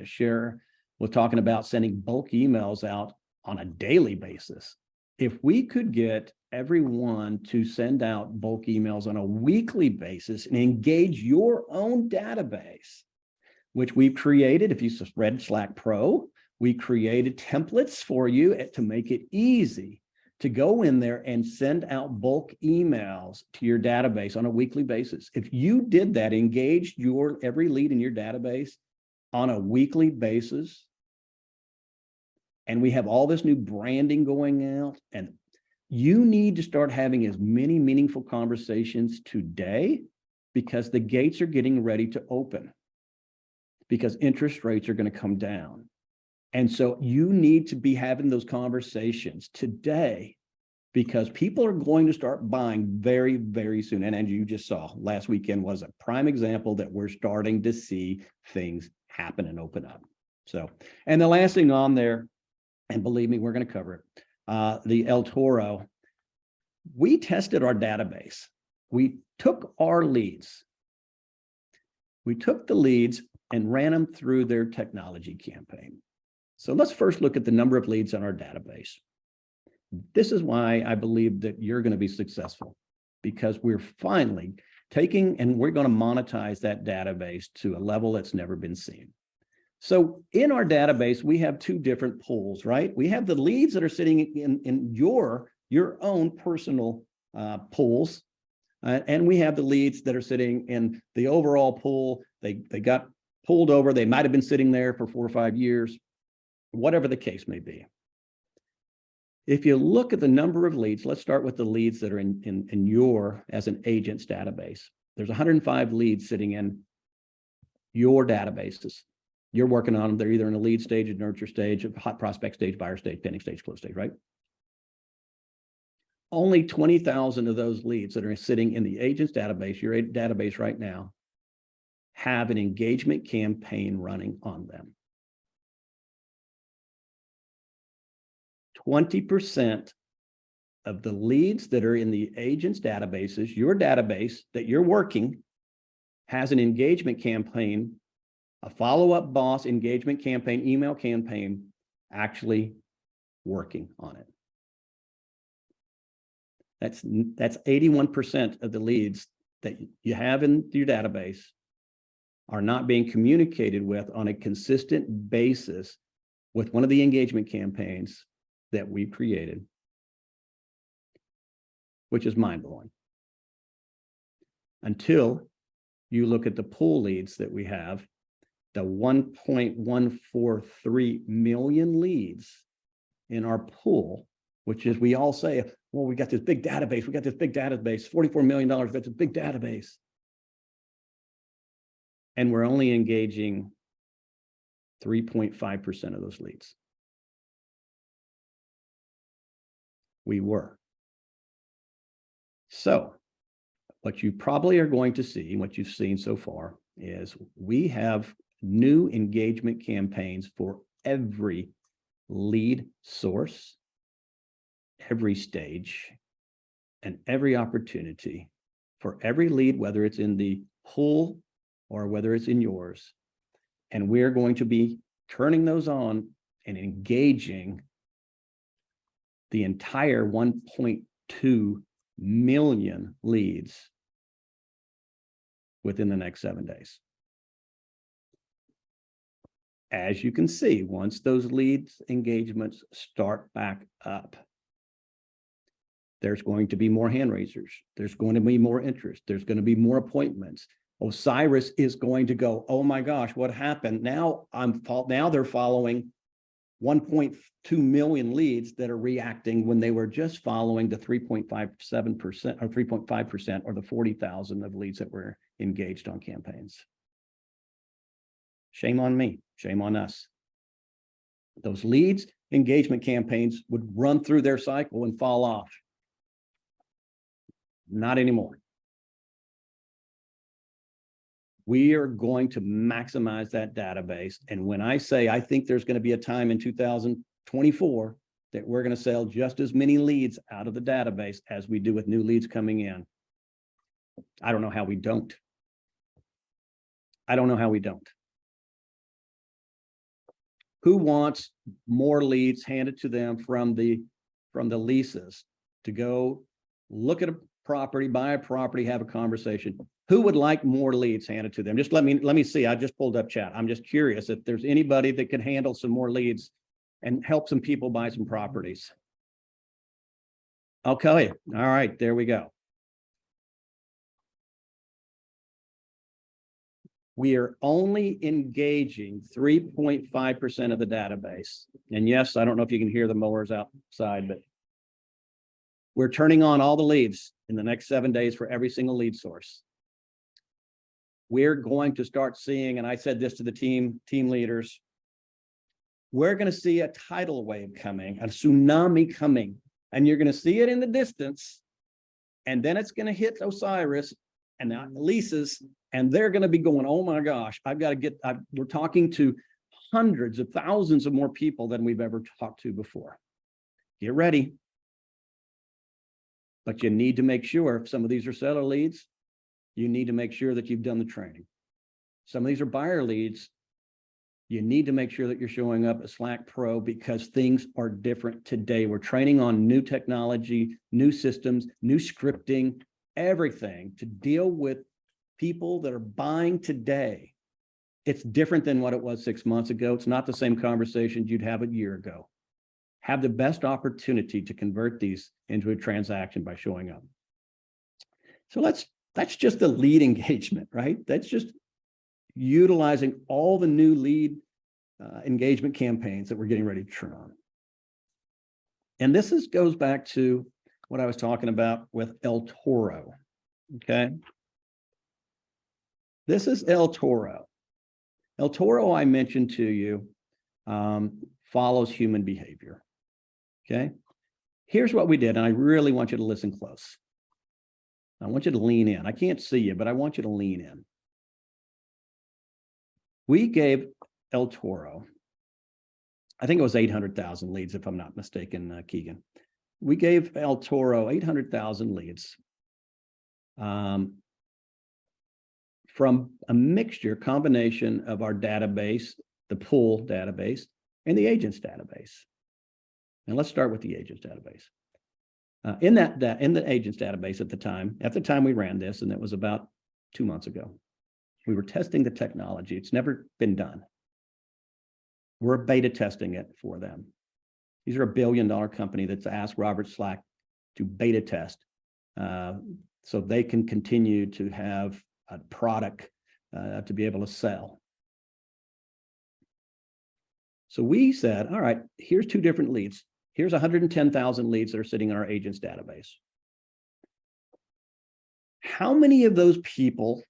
Cher was talking about sending bulk emails out on a daily basis. If we could get everyone to send out bulk emails on a weekly basis and engage your own database, which we've created. If you read Slack Pro, we created templates for you to make it easy to go in there and send out bulk emails to your database on a weekly basis. If you did that, engaged every lead in your database on a weekly basis, and we have all this new branding going out, and you need to start having as many meaningful conversations today because the gates are getting ready to open, because interest rates are going to come down. And so you need to be having those conversations today because people are going to start buying very, very soon. And you just saw last weekend was a prime example that we're starting to see things happen and open up. So, and the last thing on there, and believe me, we're going to cover it, the El Toro. We tested our database. We took our leads. We took the leads and ran them through their technology campaign. So let's first look at the number of leads on our database. This is why I believe that you're going to be successful, because we're finally taking and we're going to monetize that database to a level that's never been seen. So in our database, we have two different pools, right? We have the leads that are sitting in your own personal pools, and we have the leads that are sitting in the overall pool. They got pulled over. They might have been sitting there for 4 or 5 years, whatever the case may be. If you look at the number of leads, let's start with the leads that are in your, as an agent's database. There's 105 leads sitting in your databases. You're working on them. They're either in a lead stage, a nurture stage, a hot prospect stage, buyer stage, pending stage, close stage, right? Only 20,000 of those leads that are sitting in the agent's database, your database right now, have an engagement campaign running on them. 20% of the leads that are in the agent's databases, your database that you're working, has an engagement campaign, a follow-up boss engagement campaign, email campaign, actually working on it. That's 81% of the leads that you have in your database are not being communicated with on a consistent basis with one of the engagement campaigns that we've created, which is mind-blowing. Until you look at the pool leads that we have, the 1.143 million leads in our pool, which is, we all say, well, we got this big database, $44 million, we got this big database. And we're only engaging 3.5% of those leads. We were. So what you probably are going to see, what you've seen so far, is we have new engagement campaigns for every lead source, every stage, and every opportunity for every lead, whether it's in the pool or whether it's in yours. And we're going to be turning those on and engaging the entire 1.2 million leads within the next 7 days. As you can see, once those leads engagements start back up, there's going to be more hand raisers. There's going to be more interest. There's going to be more appointments. Osiris is going to go, oh my gosh, what happened? Now they're following 1.2 million leads that are reacting when they were just following the 3.57% or 3.5% or the 40,000 of leads that were engaged on campaigns. Shame on me, shame on us. Those leads engagement campaigns would run through their cycle and fall off. Not anymore. We are going to maximize that database. And when I say I think there's going to be a time in 2024 that we're going to sell just as many leads out of the database as we do with new leads coming in, I don't know how we don't. I don't know how we don't. Who wants more leads handed to them from the leases to go look at a property, buy a property, have a conversation? Who would like more leads handed to them? Just let me see. I just pulled up chat. I'm just curious if there's anybody that could handle some more leads and help some people buy some properties. Okay. All right. There we go. We are only engaging 3.5% of the database. And yes, I don't know if you can hear the mowers outside, but we're turning on all the leads in the next 7 days for every single lead source. We're going to start seeing, and I said this to the team leaders, we're going to see a tidal wave coming, a tsunami coming, and you're going to see it in the distance. And then it's going to hit Osiris and the leases, and they're going to be going, oh my gosh, we're talking to hundreds of thousands of more people than we've ever talked to before. Get ready. But you need to make sure, if some of these are seller leads, you need to make sure that you've done the training. Some of these are buyer leads. You need to make sure that you're showing up at Slack Pro because things are different today. We're training on new technology, new systems, new scripting, everything to deal with people that are buying today. It's different than what it was 6 months ago. It's not the same conversations you'd have a year ago. Have the best opportunity to convert these into a transaction by showing up. So that's just the lead engagement, right? That's just utilizing all the new lead engagement campaigns that we're getting ready to turn on. And this goes back to what I was talking about with El Toro, okay? This is El Toro. El Toro, I mentioned to you, follows human behavior, okay? Here's what we did, and I really want you to listen close. I want you to lean in. I can't see you, but I want you to lean in. We gave El Toro, I think it was 800,000 leads, if I'm not mistaken, Keegan. We gave El Toro 800,000 leads from a combination of our database, the pool database, and the agents database. And let's start with the agents database. In the agents database at the time we ran this, and it was about 2 months ago, we were testing the technology. It's never been done. We're beta testing it for them. These are $1 billion company that's asked Robert Slack to beta test so they can continue to have a product to be able to sell. So we said, all right, here's 2 different leads. Here's 110,000 leads that are sitting in our agents database. How many of those people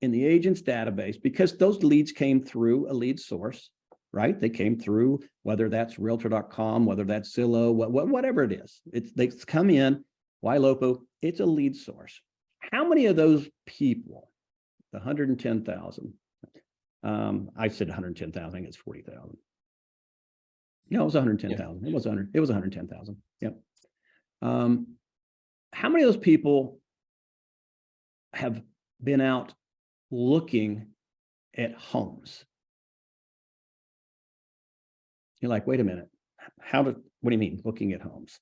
in the agents database, because those leads came through a lead source, right? They came through, whether that's Realtor.com, whether that's Zillow, whatever it is. They come in, YLOPO, it's a lead source. How many of those people, the 110,000, I said 110,000, I think it's 40,000. No, it was 110,000. It was 110,000. Yep. How many of those people have been out looking at homes? You're like, wait a minute. What do you mean looking at homes?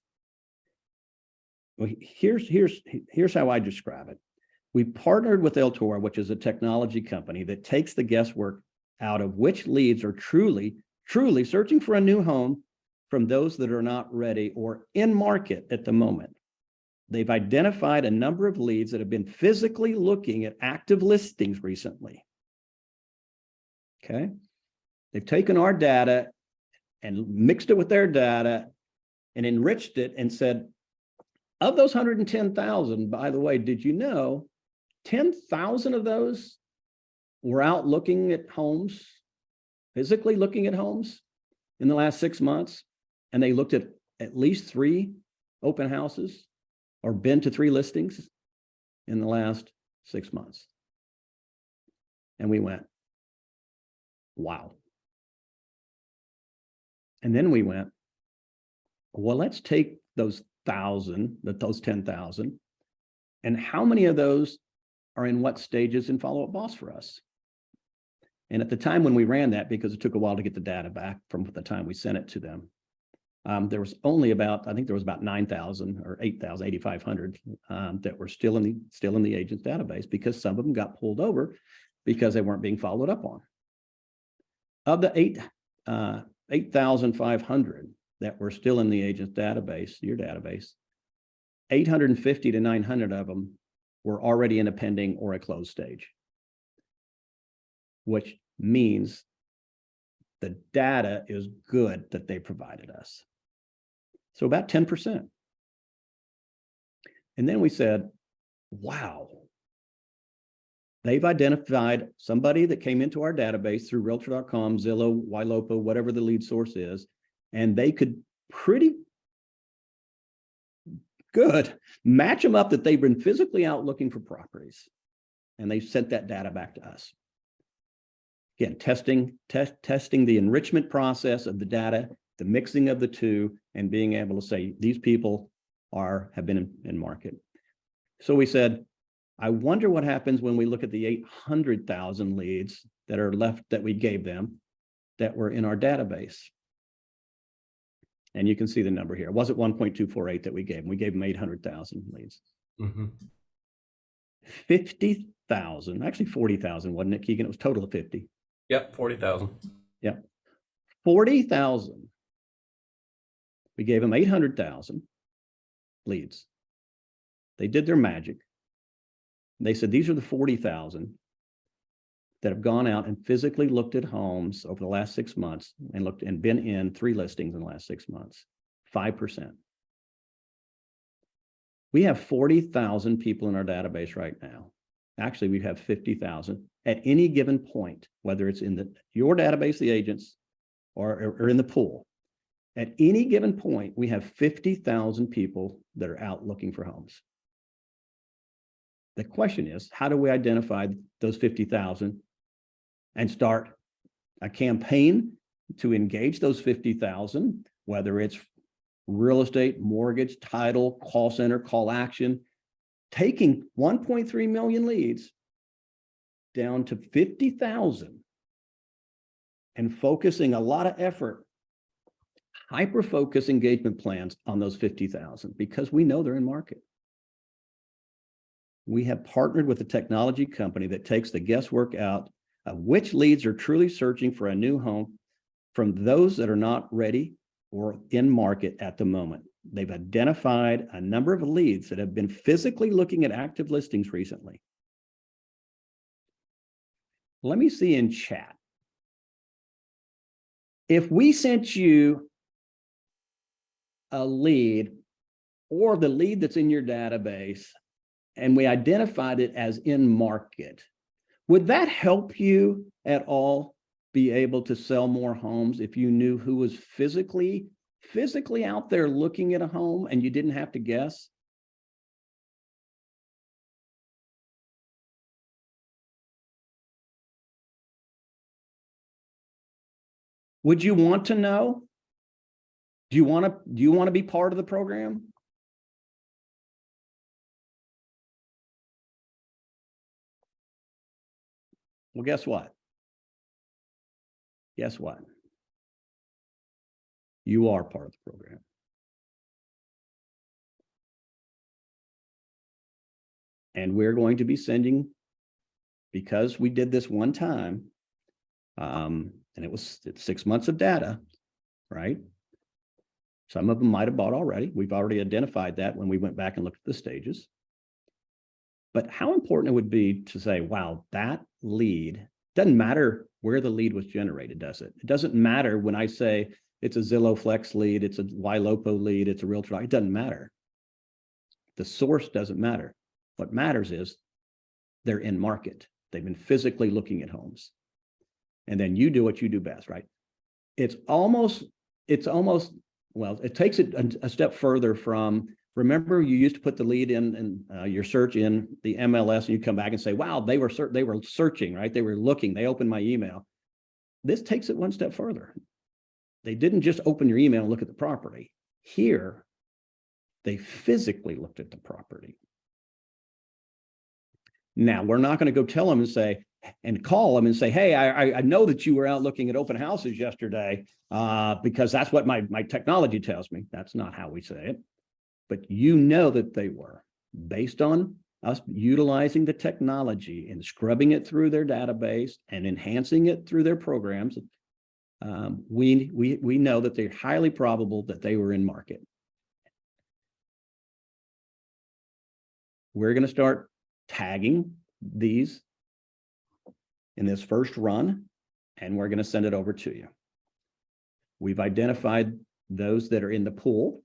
Well, here's how I describe it. We partnered with Eltora, which is a technology company that takes the guesswork out of which leads are truly searching for a new home from those that are not ready or in market at the moment. They've identified a number of leads that have been physically looking at active listings recently. Okay. They've taken our data and mixed it with their data and enriched it and said, of those 110,000, by the way, did you know 10,000 of those were out looking at homes, physically looking at homes in the last 6 months? And they looked at least 3 open houses or been to 3 listings in the last 6 months. And we went, wow. And then we went, well, let's take those 10,000, and how many of those are in what stages in Follow Up Boss for us? And at the time when we ran that, because it took a while to get the data back from the time we sent it to them, there was only about, I think there was about 9,000 or 8,000, 8,500 that were still in the agent's database, because some of them got pulled over because they weren't being followed up on. Of the 8,500 that were still in the agent's database, your database, 850 to 900 of them were already in a pending or a closed stage, which means the data is good that they provided us. So about 10%. And then we said, wow, they've identified somebody that came into our database through Realtor.com, Zillow, YLOPO, whatever the lead source is, and they could pretty good match them up that they've been physically out looking for properties. And they sent that data back to us. Again, testing the enrichment process of the data, the mixing of the two, and being able to say, these people have been in market. So we said, I wonder what happens when we look at the 800,000 leads that are left that we gave them that were in our database. And you can see the number here. It wasn't 1.248 that we gave them. We gave them 800,000 leads. Mm-hmm. 50,000, actually 40,000, wasn't it, Keegan? It was total of 50. Yep, 40,000. Yep. 40,000. We gave them 800,000 leads. They did their magic. They said, these are the 40,000 that have gone out and physically looked at homes over the last 6 months and been in 3 listings in the last 6 months, 5%. We have 40,000 people in our database right now. Actually, we have 50,000 at any given point, whether it's in your database, the agents, or in the pool. At any given point, we have 50,000 people that are out looking for homes. The question is, how do we identify those 50,000 and start a campaign to engage those 50,000, whether it's real estate, mortgage, title, call center, call action, taking 1.3 million leads down to 50,000 and focusing a lot of effort, hyper-focus engagement plans on those 50,000 because we know they're in market. We have partnered with a technology company that takes the guesswork out of which leads are truly searching for a new home from those that are not ready or in market at the moment. They've identified a number of leads that have been physically looking at active listings recently. Let me see in chat. If we sent you a lead or the lead that's in your database and we identified it as in market, would that help you at all be able to sell more homes if you knew who was physically out there looking at a home and you didn't have to guess? Would you want to know? Do you want to be part of the program? Well, guess what? Guess what? You are part of the program. And we're going to be sending, because we did this one time, and it's 6 months of data, right? Some of them might have bought already. We've already identified that when we went back and looked at the stages. But how important it would be to say, wow, that lead, doesn't matter where the lead was generated, does it? It doesn't matter when I say it's a Zillow Flex lead, it's a YLOPO lead, it's a Realtor. It doesn't matter. The source doesn't matter. What matters is they're in market. They've been physically looking at homes. And then you do what you do best, right? It's almost, well, it takes it a step further from, remember you used to put the lead in your search in the MLS and you come back and say, wow, they were searching, right? They were looking, they opened my email. This takes it one step further. They didn't just open your email and look at the property. Here, they physically looked at the property. Now, we're not going to go tell them and say, and call them and say, hey, I know that you were out looking at open houses yesterday because that's what my technology tells me. That's not how we say it. But you know that they were, based on us utilizing the technology and scrubbing it through their database and enhancing it through their programs. We know that they're highly probable that they were in market. We're going to start tagging these in this first run, and we're going to send it over to you. We've identified those that are in the pool,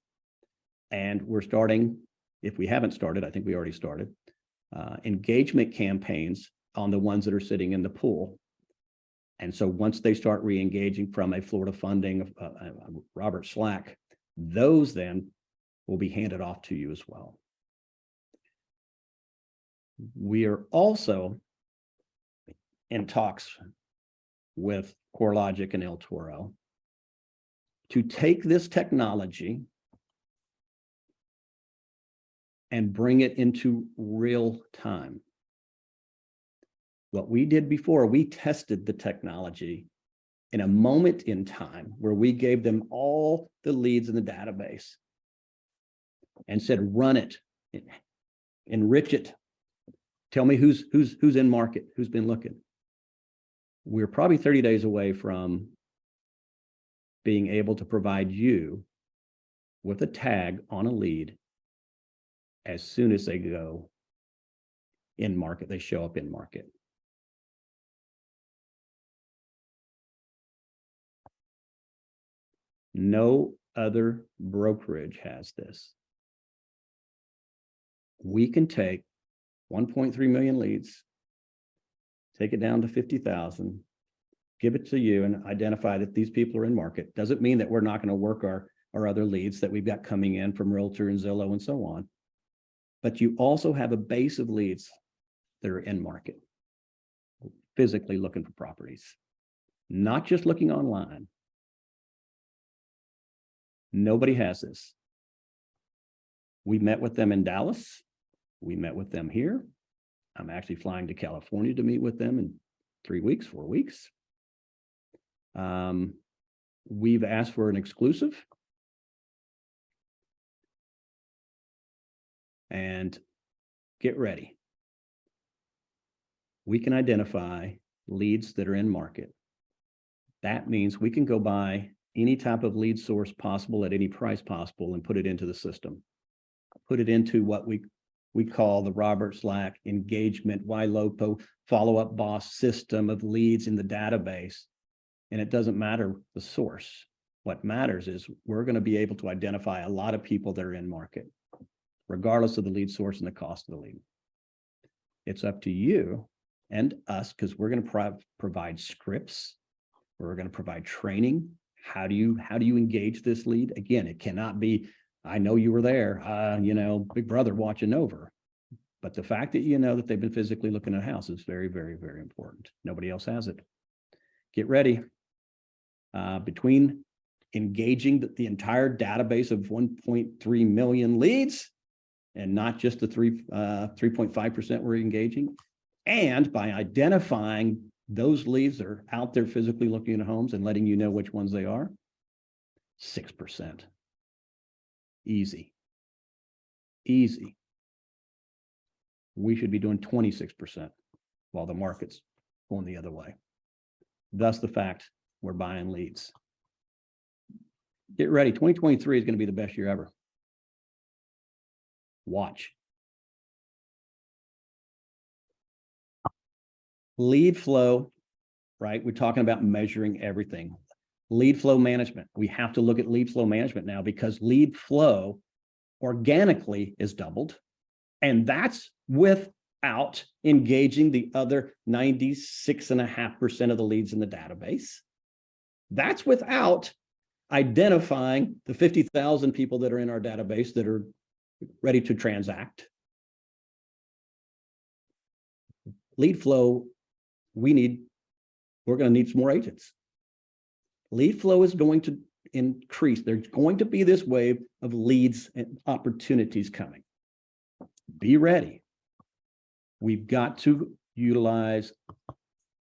and we're starting, if we haven't started, I think we already started, engagement campaigns on the ones that are sitting in the pool. And so once they start re-engaging from a Florida Funding, Robert Slack, those then will be handed off to you as well. We are also in talks with CoreLogic and El Toro to take this technology and bring it into real time. What we did before, we tested the technology in a moment in time where we gave them all the leads in the database and said, run it, enrich it. Tell me who's in market, who's been looking. We're probably 30 days away from being able to provide you with a tag on a lead as soon as they go in market, they show up in market. No other brokerage has this. We can take 1.3 million leads, take it down to 50,000, give it to you and identify that these people are in market. Doesn't mean that we're not going to work our other leads that we've got coming in from Realtor and Zillow and so on. But you also have a base of leads that are in market, physically looking for properties, not just looking online. Nobody has this. We met with them in Dallas. We met with them here. I'm actually flying to California to meet with them in 3 weeks, 4 weeks. We've asked for an exclusive. And get ready. We can identify leads that are in market. That means we can go buy any type of lead source possible at any price possible and put it into the system. Put it into what we call the Robert Slack engagement YLOPO follow-up boss system of leads in the database. And it doesn't matter the source. What matters is we're going to be able to identify a lot of people that are in market, regardless of the lead source and the cost of the lead. It's up to you and us, because we're going to provide scripts We're going to provide training. How do you engage this lead? Again, it cannot be, I know you were there, big brother watching over. But the fact that you know that they've been physically looking at a house is very, very, very important. Nobody else has it. Get ready. Between engaging the entire database of 1.3 million leads, and not just the 3.5% we're engaging, and by identifying those leads that are out there physically looking at homes and letting you know which ones they are, 6%. Easy. Easy. We should be doing 26% while the market's going the other way. Thus the fact we're buying leads. Get ready. 2023 is going to be the best year ever. Watch. Lead flow, right? We're talking about measuring everything. Lead flow management. We have to look at lead flow management now because lead flow organically is doubled. And that's without engaging the other 96.5% of the leads in the database. That's without identifying the 50,000 people that are in our database that are ready to transact. Lead flow, we're going to need some more agents. Lead flow is going to increase. There's going to be this wave of leads and opportunities coming. Be ready. We've got to utilize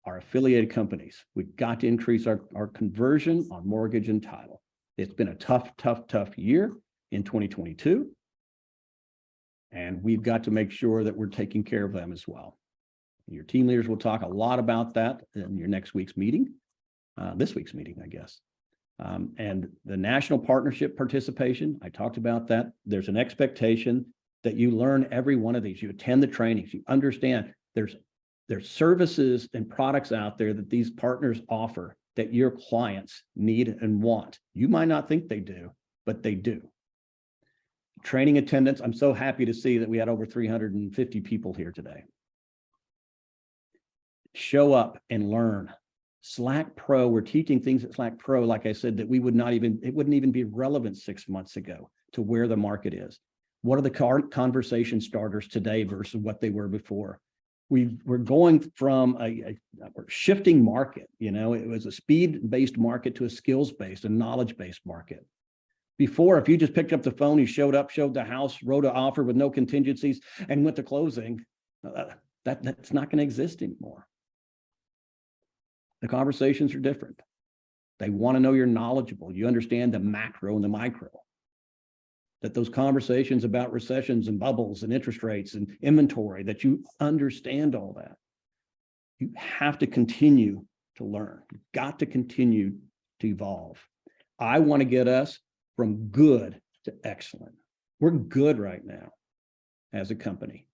our affiliated companies. We've got to increase our conversion on mortgage and title. It's been a tough year in 2022. And we've got to make sure that we're taking care of them as well. Your team leaders will talk a lot about that in your next week's meeting, this week's meeting, I guess. And the national partnership participation, I talked about that. There's an expectation that you learn every one of these. You attend the trainings, you understand there's services and products out there that these partners offer that your clients need and want. You might not think they do, but they do. Training attendance, I'm so happy to see that we had over 350 people here today. Show up and learn. Slack Pro, we're teaching things at Slack Pro, like I said, that it wouldn't even be relevant 6 months ago to where the market is. What are the conversation starters today versus what they were before? We're going from we're shifting market. It was a speed-based market to a skills-based and knowledge-based market. Before, if you just picked up the phone, you showed up, showed the house, wrote an offer with no contingencies, and went to closing, that's not going to exist anymore. The conversations are different. They want to know you're knowledgeable. You understand the macro and the micro. That those conversations about recessions and bubbles and interest rates and inventory, that you understand all that. You have to continue to learn. You've got to continue to evolve. I want to get us from good to excellent. We're good right now as a company.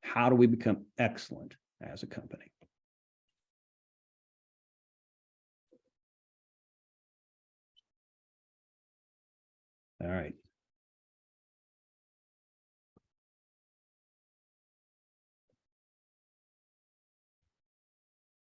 How do we become excellent as a company? All right.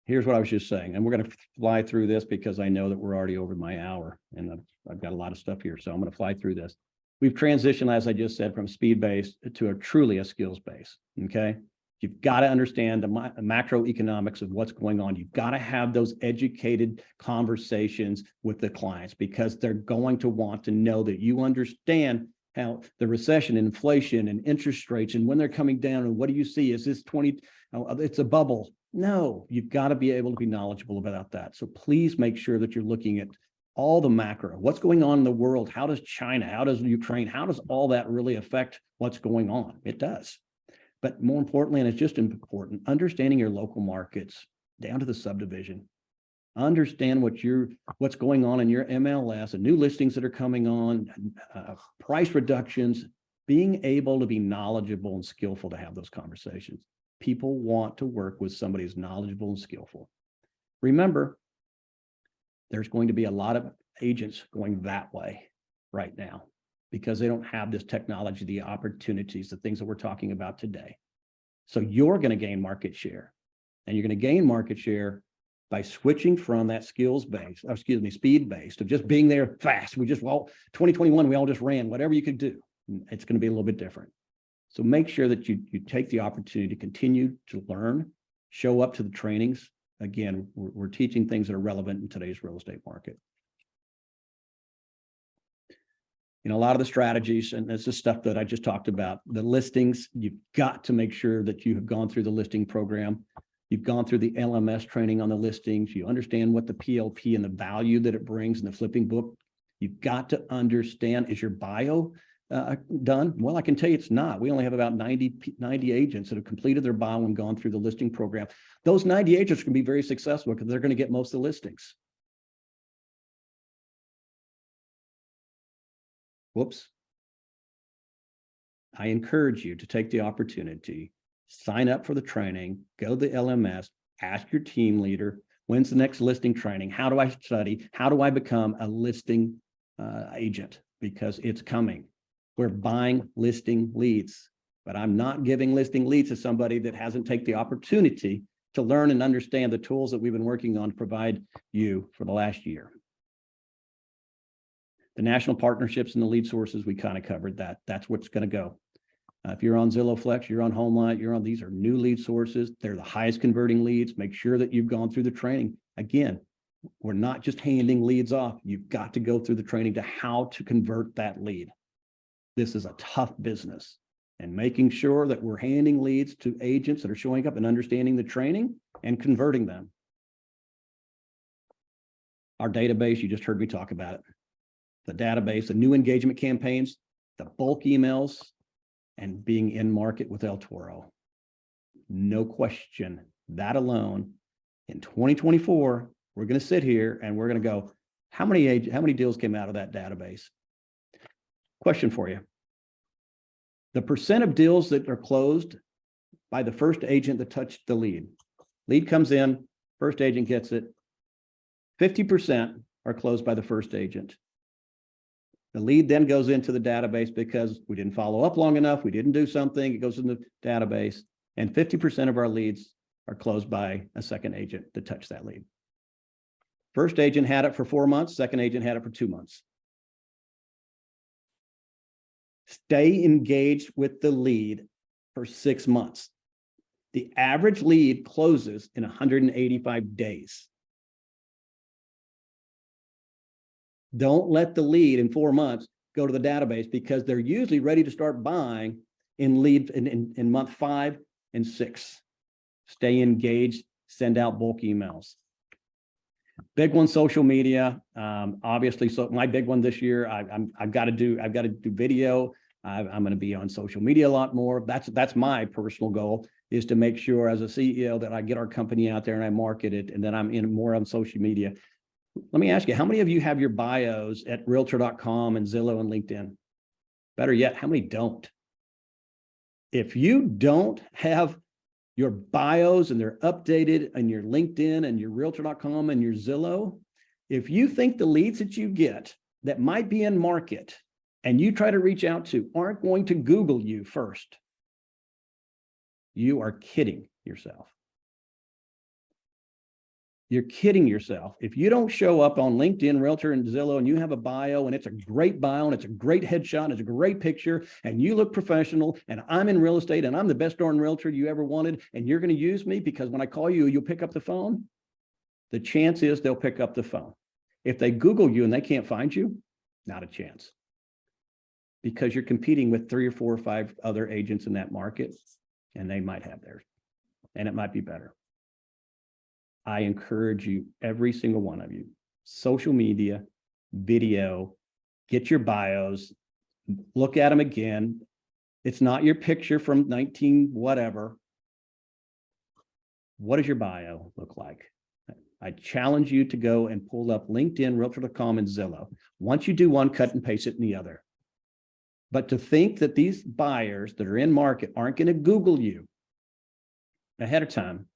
Here's what I was just saying, and we're going to fly through this because I know that we're already over my hour and I've got a lot of stuff here, so I'm going to fly through this. We've transitioned, as I just said, from speed-based to truly a skills-based, okay? You've got to understand the macroeconomics of what's going on. You've got to have those educated conversations with the clients because they're going to want to know that you understand how the recession, inflation, and interest rates, and when they're coming down, and what do you see? Is this it's a bubble? No, you've got to be able to be knowledgeable about that. So please make sure that you're looking at all the macro. What's going on in the world? How does China, how does Ukraine, how does all that really affect what's going on? It does. But more importantly, and it's just important, understanding your local markets down to the subdivision. Understand what's going on in your MLS and new listings that are coming on, price reductions, being able to be knowledgeable and skillful to have those conversations. People want to work with somebody who's knowledgeable and skillful. Remember, there's going to be a lot of agents going that way right now because they don't have this technology, the opportunities, the things that we're talking about today. So you're going to gain market share, and you're going to gain market share by switching from that speed based of just being there fast. 2021, we all just ran whatever you could do. It's going to be a little bit different. So make sure that you take the opportunity to continue to learn, show up to the trainings. Again, we're teaching things that are relevant in today's real estate market. A lot of the strategies, and this is stuff that I just talked about, the listings, you've got to make sure that you have gone through the listing program. You've gone through the LMS training on the listings. You understand what the PLP and the value that it brings in the flipping book. You've got to understand, is your bio done? Well, I can tell you it's not. We only have about 90 agents that have completed their bio and gone through the listing program. Those 90 agents can be very successful because they're going to get most of the listings. Whoops. I encourage you to take the opportunity, sign up for the training, go to the LMS, ask your team leader, when's the next listing training? How do I study? How do I become a listing agent? Because it's coming. We're buying listing leads, but I'm not giving listing leads to somebody that hasn't taken the opportunity to learn and understand the tools that we've been working on to provide you for the last year. The national partnerships and the lead sources, we kind of covered that. That's what's going to go. If you're on Zillow Flex, you're on HomeLight, these are new lead sources. They're the highest converting leads. Make sure that you've gone through the training. Again, we're not just handing leads off. You've got to go through the training to how to convert that lead. This is a tough business, and making sure that we're handing leads to agents that are showing up and understanding the training and converting them. Our database, you just heard me talk about it. The database, the new engagement campaigns, the bulk emails, and being in market with El Toro. No question, that alone, in 2024, we're going to sit here and we're going to go, how many deals came out of that database? Question for you. The percent of deals that are closed by the first agent that touched the lead. Lead comes in, first agent gets it. 50% are closed by the first agent. The lead then goes into the database because we didn't follow up long enough. We didn't do something. It goes in the database, and 50% of our leads are closed by a second agent to touch that lead. First agent had it for 4 months. Second agent had it for 2 months. Stay engaged with the lead for 6 months. The average lead closes in 185 days. Don't let the lead in 4 months go to the database, because they're usually ready to start buying in month 5 and 6. Stay engaged, send out bulk emails. Big one, social media. Obviously, so my big one this year, I've got to do video. I'm going to be on social media a lot more. That's my personal goal, is to make sure as a CEO that I get our company out there and I market it, and then I'm in more on social media. Let me ask you, how many of you have your bios at Realtor.com and Zillow and LinkedIn? Better yet, how many don't? If you don't have your bios and they're updated on your LinkedIn and your Realtor.com and your Zillow, if you think the leads that you get that might be in market and you try to reach out to aren't going to Google you first, you are kidding yourself. You're kidding yourself. If you don't show up on LinkedIn, Realtor, and Zillow, and you have a bio, and it's a great bio, and it's a great headshot, and it's a great picture, and you look professional, and I'm in real estate, and I'm the best darn realtor you ever wanted, and you're going to use me because when I call you, you'll pick up the phone, the chance is they'll pick up the phone. If they Google you and they can't find you, not a chance. Because you're competing with 3 or 4 or 5 other agents in that market, and they might have theirs, and it might be better. I encourage you, every single one of you, social media, video, get your bios, look at them again. It's not your picture from 19 whatever. What does your bio look like? I challenge you to go and pull up LinkedIn, Realtor.com, and Zillow. Once you do one, cut and paste it in the other. But to think that these buyers that are in market aren't going to Google you ahead of time,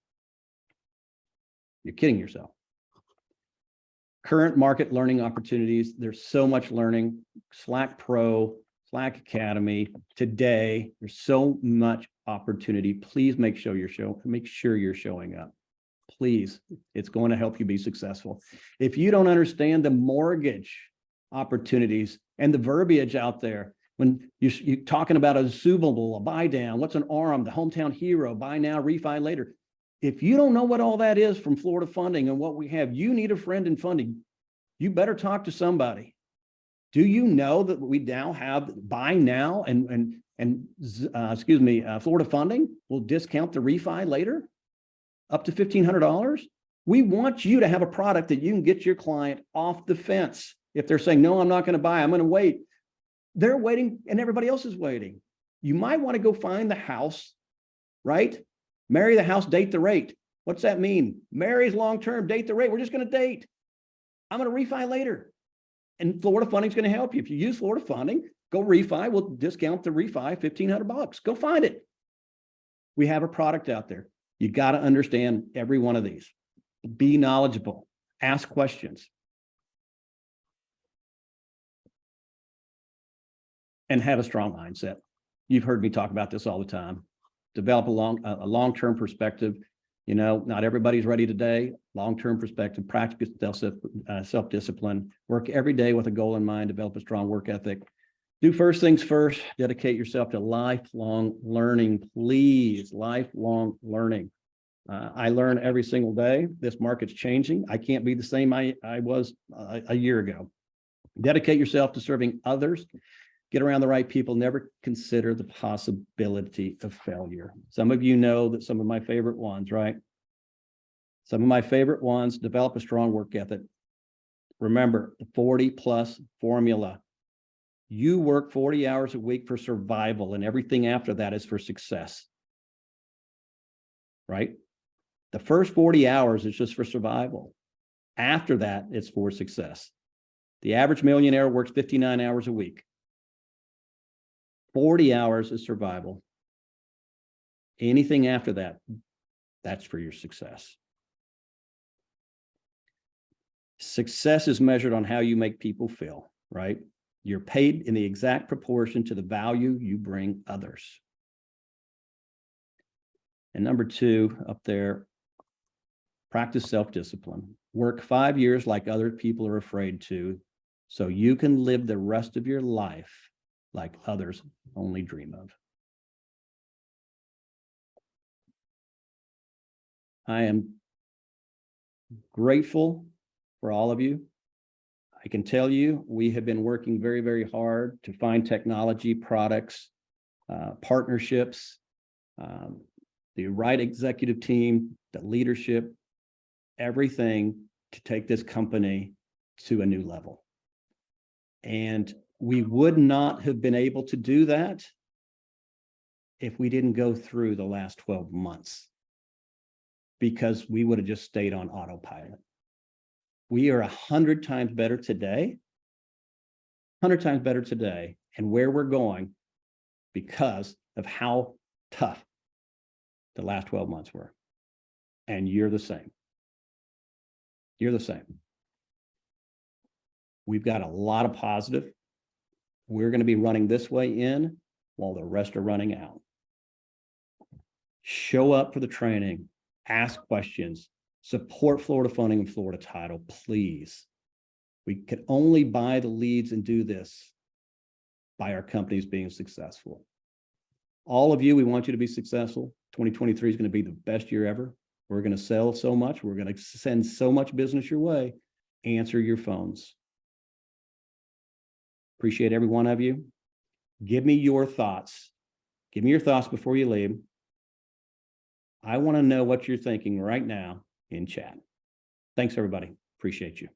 you're kidding yourself. Current market learning opportunities. There's so much learning. Slack Pro, Slack Academy. Today, there's so much opportunity. Please make sure you're showing up. please, it's going to help you be successful. If you don't understand the mortgage opportunities and the verbiage out there, when you're talking about a Zubable, a buy down, what's an ARM, the hometown hero, buy now, refi later. If you don't know what all that is from Florida Funding and what we have, you need a friend in funding. You better talk to somebody. Do you know that we now have buy now and Florida Funding will discount the refi later up to $1,500? We want you to have a product that you can get your client off the fence. If they're saying, no, I'm not going to buy, I'm going to wait. They're waiting and everybody else is waiting. You might want to go find the house, right? Marry the house, date the rate. What's that mean? Marry is long-term, date the rate. We're just going to date. I'm going to refi later. And Florida Funding is going to help you. If you use Florida Funding, go refi. We'll discount the refi $1,500. Go find it. We have a product out there. You got to understand every one of these. Be knowledgeable. Ask questions. And have a strong mindset. You've heard me talk about this all the time. Develop a long-term perspective. You know, not everybody's ready today. Long-term perspective, practice self-discipline, work every day with a goal in mind, develop a strong work ethic. Do first things first, dedicate yourself to lifelong learning, please, lifelong learning. I learn every single day. This market's changing. I can't be the same I was a year ago. Dedicate yourself to serving others. Get around the right people. Never consider the possibility of failure. Some of you know that some of my favorite ones, right? Some of my favorite ones, develop a strong work ethic. Remember the 40+ formula. You work 40 hours a week for survival, and everything after that is for success, right? The first 40 hours is just for survival. After that, it's for success. The average millionaire works 59 hours a week. 40 hours is survival. Anything after that, that's for your success. Success is measured on how you make people feel, right? You're paid in the exact proportion to the value you bring others. And number 2 up there, practice self-discipline. Work 5 years like other people are afraid to, so you can live the rest of your life like others only dream of. I am grateful for all of you. I can tell you, we have been working very, very hard to find technology, products, partnerships, the right executive team, the leadership, everything to take this company to a new level. And we would not have been able to do that if we didn't go through the last 12 months, because we would have just stayed on autopilot. We are 100 times better today, 100 times better today, and where we're going because of how tough the last 12 months were. And you're the same. You're the same. We've got a lot of positive. We're going to be running this way in while the rest are running out. Show up for the training, ask questions, support Florida Funding and Florida Title, please. We can only buy the leads and do this by our companies being successful. All of you, we want you to be successful. 2023 is going to be the best year ever. We're going to sell so much. We're going to send so much business your way. Answer your phones. Appreciate every one of you. Give me your thoughts. Give me your thoughts before you leave. I want to know what you're thinking right now in chat. Thanks, everybody. Appreciate you.